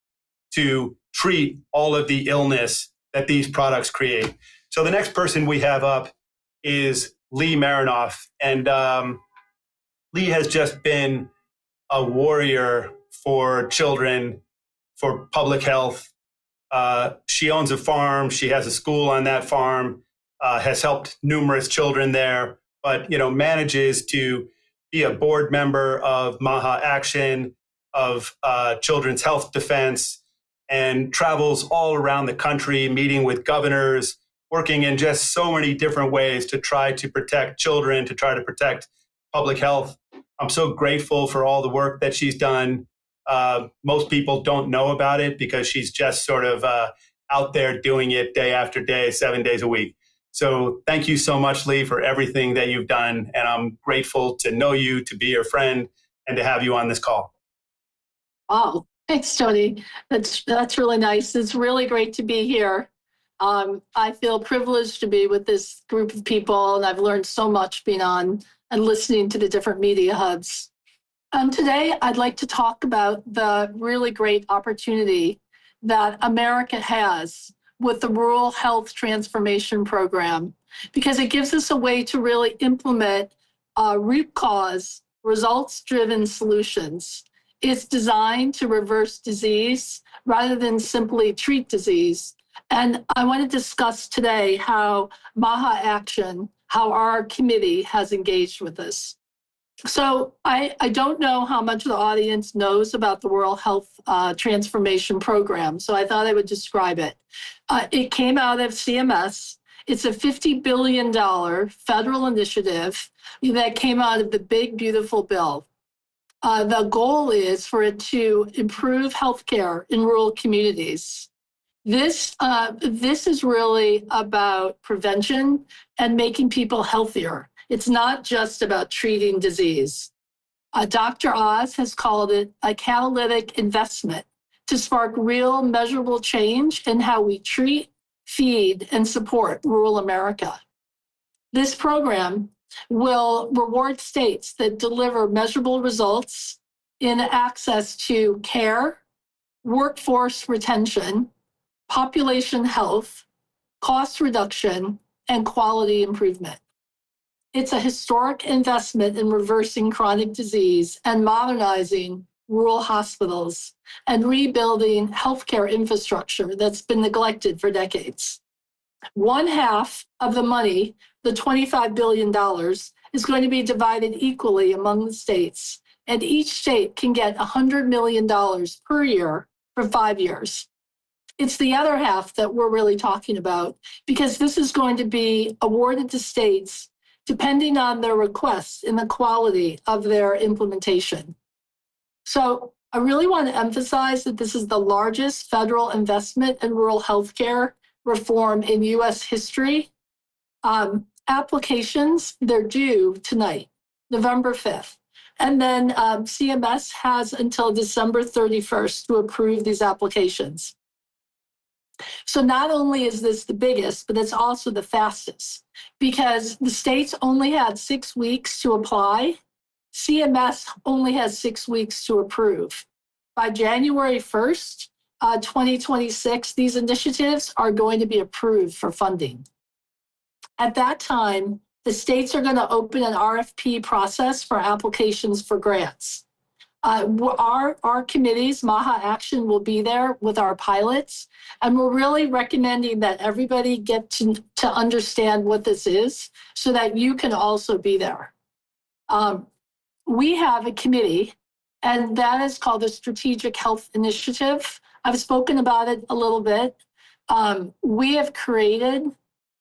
to treat all of the illness that these products create. So the next person we have up is Leigh Merinof. And Leigh has just been a warrior for children, for public health. She owns a farm. She has a school on that farm, has helped numerous children there, but manages to be a board member of MAHA Action, of Children's Health Defense, and travels all around the country, meeting with governors, working in just so many different ways to try to protect children, to try to protect public health. I'm so grateful for all the work that she's done. Most people don't know about it because she's just sort of out there doing it day after day, 7 days a week. So thank you so much, Leigh, for everything that you've done. And I'm grateful to know you, to be your friend, and to have you on this call. Oh, thanks, Tony. That's really nice. It's really great to be here. I feel privileged to be with this group of people, and I've learned so much being on and listening to the different media hubs. And today, I'd like to talk about the really great opportunity that America has with the Rural Health Transformation Program, because it gives us a way to really implement root cause, results-driven solutions. It's designed to reverse disease rather than simply treat disease. And I want to discuss today how MAHA Action, how our committee has engaged with this. So I don't know how much the audience knows about the Rural Health Transformation Program, so I thought I would describe it. It came out of CMS. It's a $50 billion federal initiative that came out of the big, beautiful bill. The goal is for it to improve healthcare in rural communities. This is really about prevention and making people healthier. It's not just about treating disease. Dr. Oz has called it a catalytic investment to spark real measurable change in how we treat, feed, and support rural America. This program will reward states that deliver measurable results in access to care, workforce retention, population health, cost reduction, and quality improvement. It's a historic investment in reversing chronic disease and modernizing rural hospitals and rebuilding healthcare infrastructure that's been neglected for decades. One half of the money, the $25 billion, is going to be divided equally among the states, and each state can get $100 million per year for 5 years. It's the other half that we're really talking about, because this is going to be awarded to states depending on their requests and the quality of their implementation. So I really want to emphasize that this is the largest federal investment in rural healthcare reform in U.S. history. Applications, they're due tonight, November 5th. And then CMS has until December 31st to approve these applications. So not only is this the biggest, but it's also the fastest, because the states only had 6 weeks to apply. CMS only has 6 weeks to approve. By January 1st, 2026, these initiatives are going to be approved for funding. At that time, the states are going to open an RFP process for applications for grants. Our committees, MAHA Action, will be there with our pilots, and we're really recommending that everybody get to understand what this is so that you can also be there. We have a committee, and that is called the Strategic Health Initiative. I've spoken about it a little bit. We have created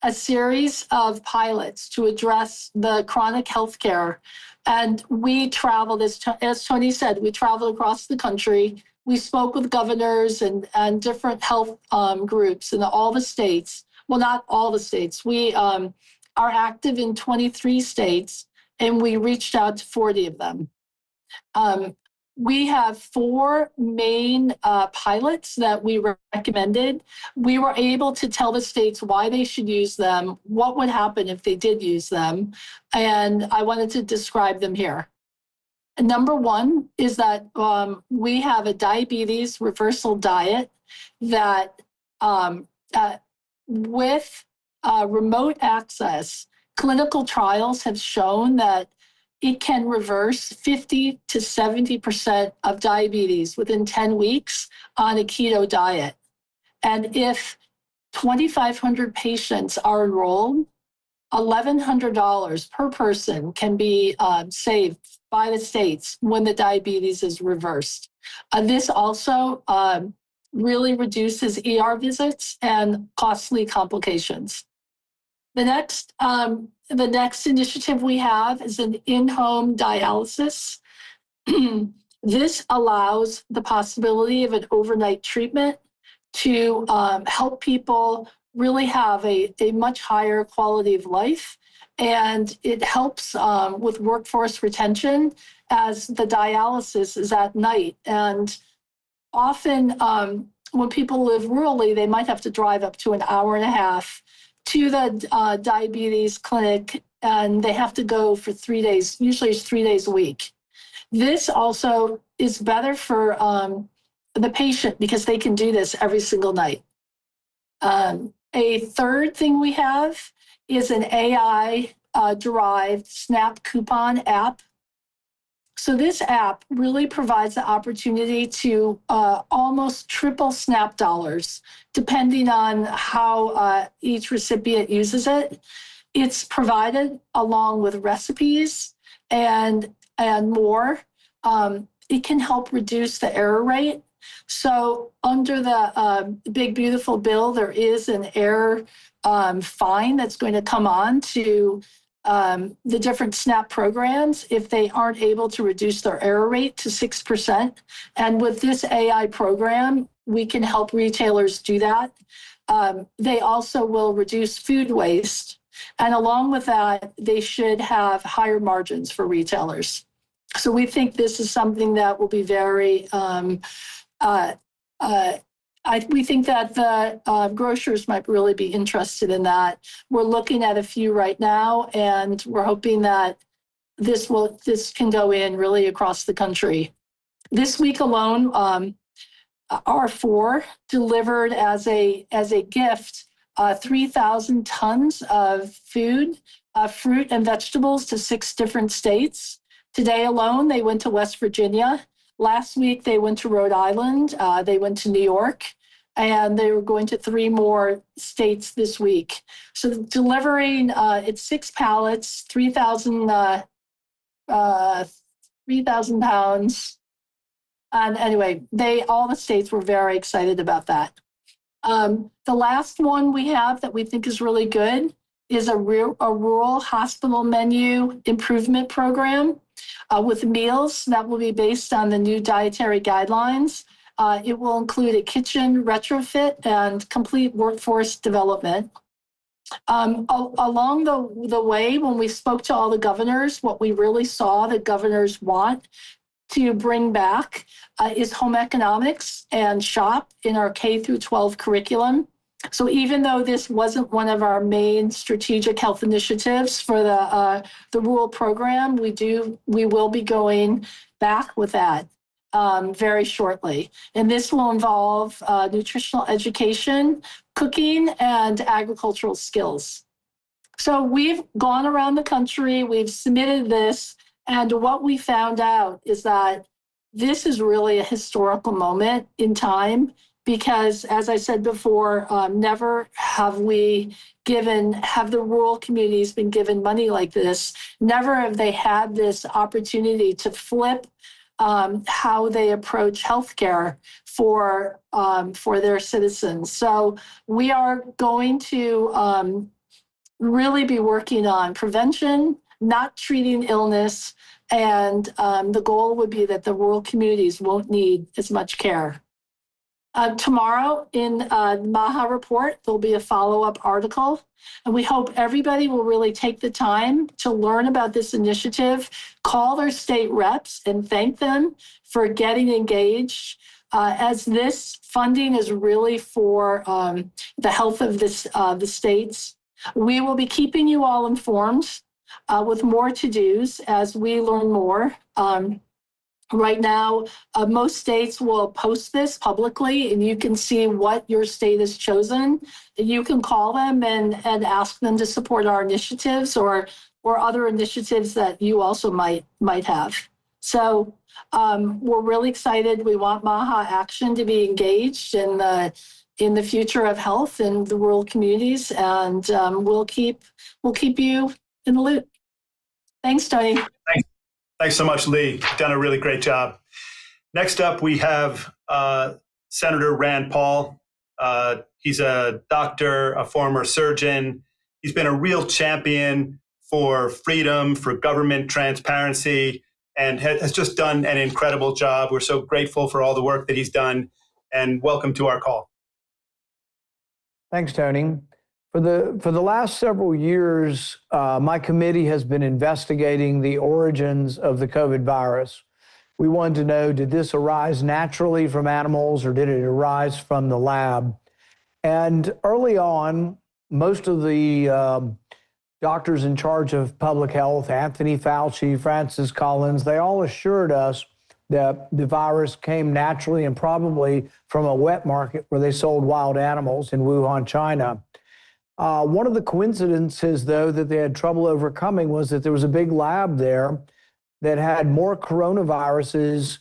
a series of pilots to address the chronic health care. And we traveled, as Tony said, we traveled across the country. We spoke with governors and different health groups in all the states. Well, not all the states. We are active in 23 states, and we reached out to 40 of them. We have 4 main pilots that we recommended. We were able to tell the states why they should use them, what would happen if they did use them, and I wanted to describe them here. Number 1 is that we have a diabetes reversal diet that with remote access, clinical trials have shown that it can reverse 50 to 70% of diabetes within 10 weeks on a keto diet. And if 2,500 patients are enrolled, $1,100 per person can be saved by the states when the diabetes is reversed. This also really reduces ER visits and costly complications. The next initiative we have is an in-home dialysis. This allows the possibility of an overnight treatment to help people really have a much higher quality of life. And it helps with workforce retention as the dialysis is at night. And often when people live rurally, they might have to drive up to an hour and a half to the diabetes clinic, and they have to go for 3 days. Usually it's 3 days a week. This also is better for the patient because they can do this every single night. A third thing we have is an AI-derived SNAP coupon app. So this app really provides the opportunity to almost triple SNAP dollars, depending on how each recipient uses it. It's provided along with recipes and more. It can help reduce the error rate. So under the Big Beautiful Bill, there is an error fine that's going to come on to the different SNAP programs if they aren't able to reduce their error rate to 6%. And with this AI program, we can help retailers do that. They also will reduce food waste. And along with that, they should have higher margins for retailers. So we think this is something that will be very, we think that the grocers might really be interested in that. We're looking at a few right now, and we're hoping that this can go in really across the country. This week alone, R4 delivered as a gift 3,000 tons of food fruit and vegetables to 6 different states. Today alone, they went to West Virginia. Last week, they went to Rhode Island. They went to New York. And they were going to 3 more states this week. So delivering, it's 6 pallets, 3,000 pounds. And anyway, all the states were very excited about that. The last one we have that we think is really good is a rural hospital menu improvement program with meals that will be based on the new dietary guidelines. It will include a kitchen retrofit and complete workforce development. Along the way, when we spoke to all the governors, what we really saw that governors want to bring back is home economics and SHOP in our K through 12 curriculum. So even though this wasn't one of our main strategic health initiatives for the rural program, we will be going back with that very shortly. And this will involve nutritional education, cooking, and agricultural skills. So we've gone around the country, we've submitted this, and what we found out is that this is really a historical moment in time because, as I said before, never have the rural communities been given money like this. Never have they had this opportunity to flip how they approach healthcare for their citizens. So we are going to really be working on prevention, not treating illness, and the goal would be that the rural communities won't need as much care. Tomorrow in MAHA report, there'll be a follow-up article, and we hope everybody will really take the time to learn about this initiative, call their state reps and thank them for getting engaged, as this funding is really for the health of the states. We will be keeping you all informed with more to-dos as we learn more. Right now, most states will post this publicly, and you can see what your state has chosen. You can call them and ask them to support our initiatives or other initiatives that you also might have. So we're really excited. We want MAHA Action to be engaged in the future of health in the rural communities, and we'll keep you in the loop. Thanks, Tony. Thanks so much, Leigh. You've done a really great job. Next up, we have Senator Rand Paul. He's a doctor, a former surgeon. He's been a real champion for freedom, for government transparency, and has just done an incredible job. We're so grateful for all the work that he's done, and welcome to our call. Thanks, Tony. For the last several years, my committee has been investigating the origins of the COVID virus. We wanted to know, did this arise naturally from animals or did it arise from the lab? And early on, most of the doctors in charge of public health, Anthony Fauci, Francis Collins, they all assured us that the virus came naturally and probably from a wet market where they sold wild animals in Wuhan, China. One of the coincidences, though, that they had trouble overcoming was that there was a big lab there that had more coronaviruses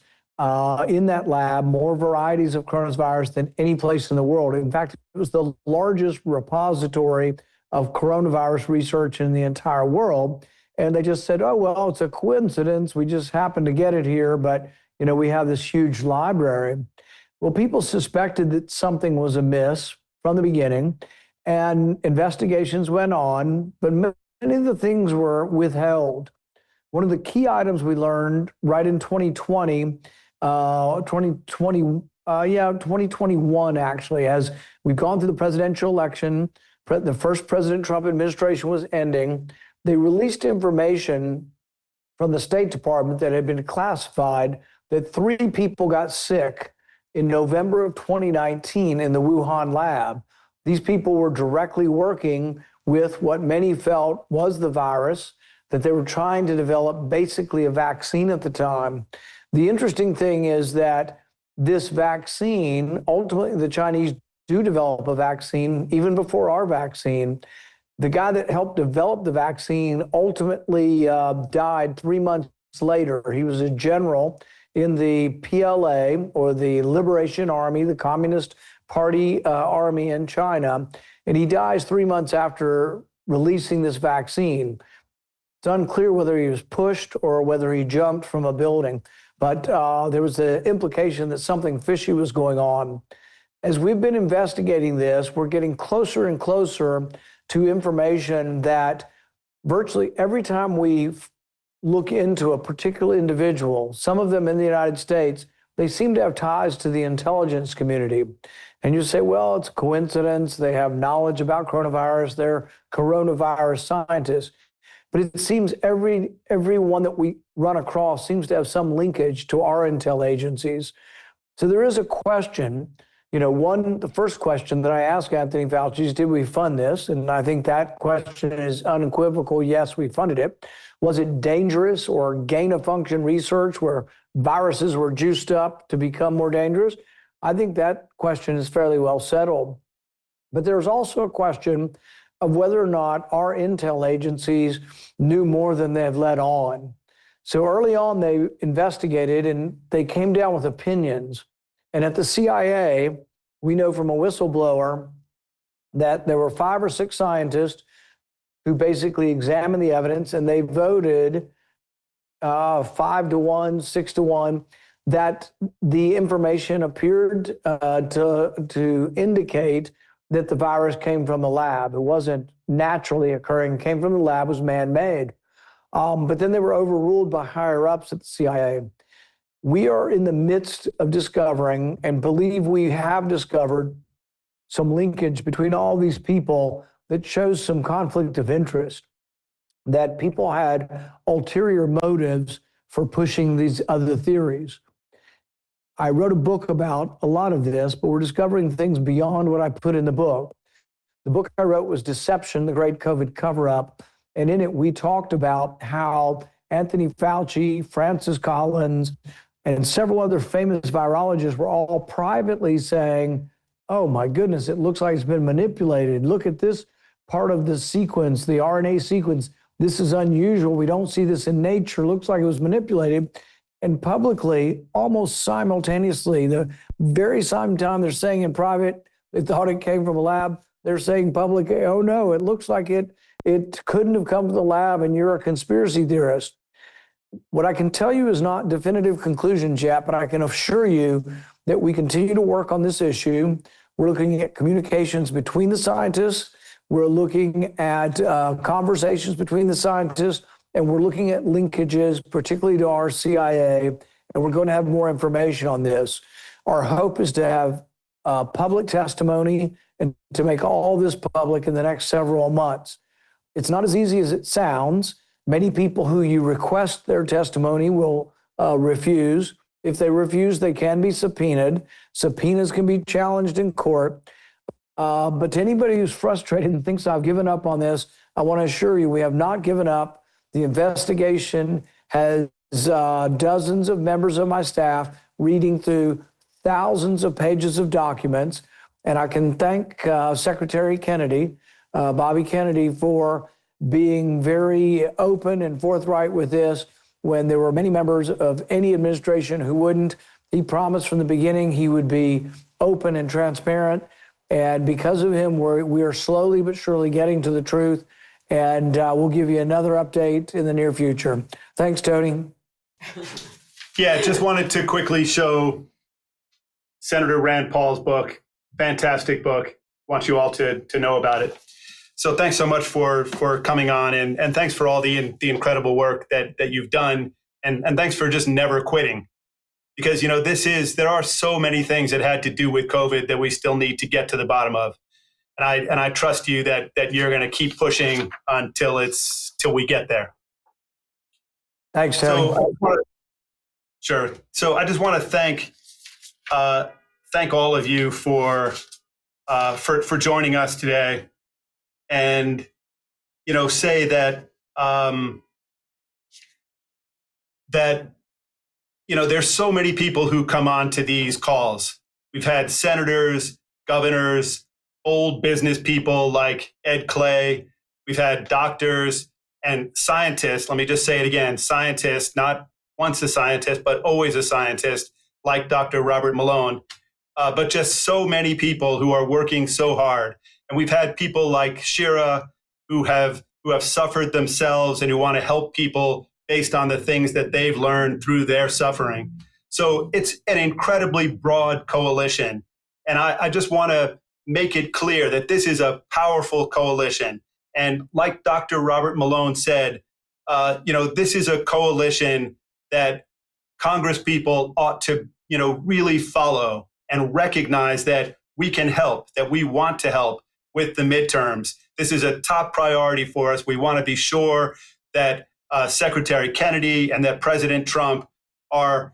in that lab, more varieties of coronavirus than any place in the world. In fact, it was the largest repository of coronavirus research in the entire world. And they just said, oh, well, it's a coincidence. We just happened to get it here, but, you know, we have this huge library. Well, people suspected that something was amiss from the beginning. And investigations went on, but many of the things were withheld. One of the key items we learned right in 2021, actually, as we've gone through the presidential election, the first President Trump administration was ending, they released information from the State Department that had been classified that 3 people got sick in November of 2019 in the Wuhan lab. These people were directly working with what many felt was the virus, that they were trying to develop basically a vaccine at the time. The interesting thing is that this vaccine, ultimately the Chinese do develop a vaccine even before our vaccine. The guy that helped develop the vaccine ultimately died 3 months later. He was a general in the PLA, or the Liberation Army, the Communist Party army in China, and he dies 3 months after releasing this vaccine. It's unclear whether he was pushed or whether he jumped from a building, but there was the implication that something fishy was going on. As we've been investigating this, we're getting closer and closer to information that virtually every time we look into a particular individual, some of them in the United States, they seem to have ties to the intelligence community. And you say, well, it's a coincidence. They have knowledge about coronavirus. They're coronavirus scientists. But it seems every one that we run across seems to have some linkage to our intel agencies. So there is a question. The first question that I asked Anthony Fauci is, did we fund this? And I think that question is unequivocal. Yes, we funded it. Was it dangerous or gain-of-function research where viruses were juiced up to become more dangerous? I think that question is fairly well settled. But there's also a question of whether or not our intel agencies knew more than they've let on. So early on, they investigated and they came down with opinions. And at the CIA, we know from a whistleblower that there were 5 or 6 scientists who basically examined the evidence, and they voted 5-1, 6-1, that the information appeared to indicate that the virus came from the lab. It wasn't naturally occurring, came from the lab, was man-made. But then they were overruled by higher-ups at the CIA. We are in the midst of discovering, and believe we have discovered, some linkage between all these people that shows some conflict of interest, that people had ulterior motives for pushing these other theories. I wrote a book about a lot of this, but we're discovering things beyond what I put in the book. The book I wrote was Deception, the Great COVID Cover-Up, and in it we talked about how Anthony Fauci, Francis Collins, and several other famous virologists were all privately saying, oh my goodness, it looks like it's been manipulated. Look at this part of the sequence, the RNA sequence. This is unusual. We don't see this in nature. Looks like it was manipulated. And publicly, almost simultaneously, the very same time they're saying in private, they thought it came from a lab, they're saying publicly, oh no, it looks like it couldn't have come from the lab and you're a conspiracy theorist. What I can tell you is not definitive conclusions yet, but I can assure you that we continue to work on this issue. We're looking at communications between the scientists. We're looking at conversations between the scientists, and we're looking at linkages, particularly to our CIA, and we're going to have more information on this. Our hope is to have public testimony and to make all this public in the next several months. It's not as easy as it sounds. Many people who you request their testimony will refuse. If they refuse, they can be subpoenaed. Subpoenas can be challenged in court. But to anybody who's frustrated and thinks I've given up on this, I want to assure you we have not given up. The investigation has dozens of members of my staff reading through thousands of pages of documents. And I can thank Secretary Kennedy, Bobby Kennedy, for being very open and forthright with this when there were many members of any administration who wouldn't. He promised from the beginning he would be open and transparent. And because of him, we are slowly but surely getting to the truth. And we'll give you another update in the near future. Thanks, Tony. Yeah, just wanted to quickly show Senator Rand Paul's book. Fantastic book. Want you all to know about it. So thanks so much for coming on, and thanks for all the incredible work that you've done, and thanks for just never quitting. Because there are so many things that had to do with COVID that we still need to get to the bottom of. And I trust you that you're going to keep pushing until we get there. Thanks, Tony. Sure. So I just want to thank all of you for joining us today, and say that there's so many people who come on to these calls. We've had senators, governors, old business people like Ed Clay, We've had doctors and scientists. Let me just say it again, scientists, not once a scientist, but always a scientist, like Dr. Robert Malone, but just so many people who are working so hard. And we've had people like Shira who have suffered themselves and who want to help people based on the things that they've learned through their suffering. So it's an incredibly broad coalition. And I just want to make it clear that this is a powerful coalition. And like Dr. Robert Malone said, this is a coalition that Congress people ought to, really follow and recognize that we can help, that we want to help with the midterms. This is a top priority for us. We want to be sure that Secretary Kennedy and that President Trump are,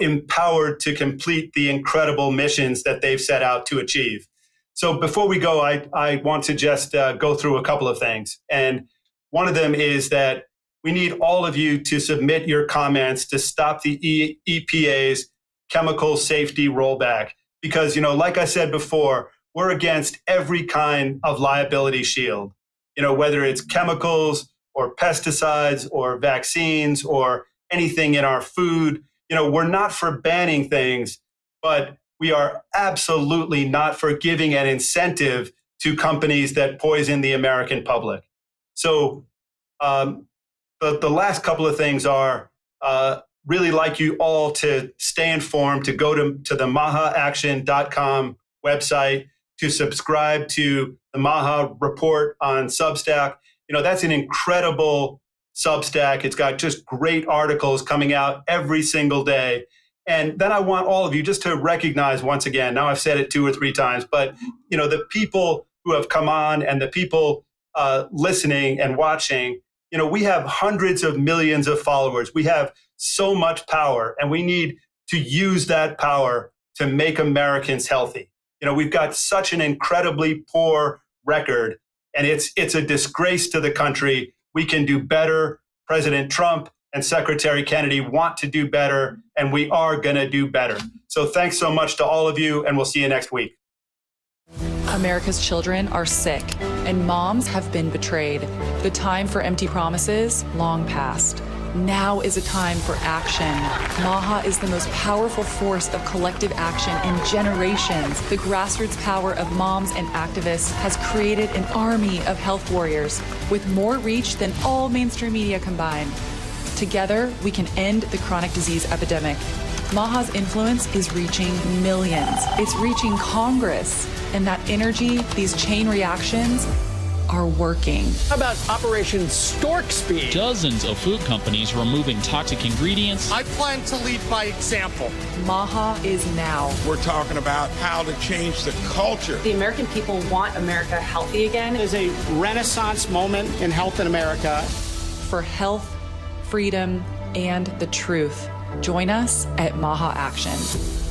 empowered to complete the incredible missions that they've set out to achieve. So before we go, I want to just go through a couple of things. And one of them is that we need all of you to submit your comments to stop the EPA's chemical safety rollback. Because, like I said before, we're against every kind of liability shield, whether it's chemicals or pesticides or vaccines or anything in our food. We're not for banning things, but we are absolutely not for giving an incentive to companies that poison the American public. So the last couple of things are really like you all to stay informed, to go to the MAHAaction.com website, to subscribe to the MAHA report on Substack. That's an incredible Substack. It's got just great articles coming out every single day. And then I want all of you just to recognize once again, now I've said it 2 or 3 times, but the people who have come on and the people listening and watching, we have hundreds of millions of followers. We have so much power, and we need to use that power to make Americans healthy. We've got such an incredibly poor record, and it's a disgrace to the country. We can do better. President Trump and Secretary Kennedy want to do better, and we are going to do better. So thanks so much to all of you, and we'll see you next week. America's children are sick, and moms have been betrayed. The time for empty promises, long past. Now is a time for action. MAHA is the most powerful force of collective action in generations. The grassroots power of moms and activists has created an army of health warriors with more reach than all mainstream media combined. Together, we can end the chronic disease epidemic. MAHA's influence is reaching millions. It's reaching Congress. And that energy, these chain reactions, are working. How about Operation Stork Speed? Dozens of food companies removing toxic ingredients. I plan to lead by example. MAHA is now. We're talking about how to change the culture. The American people want America healthy again. There's a renaissance moment in health in America. For health, freedom, and the truth. Join us at MAHA Action.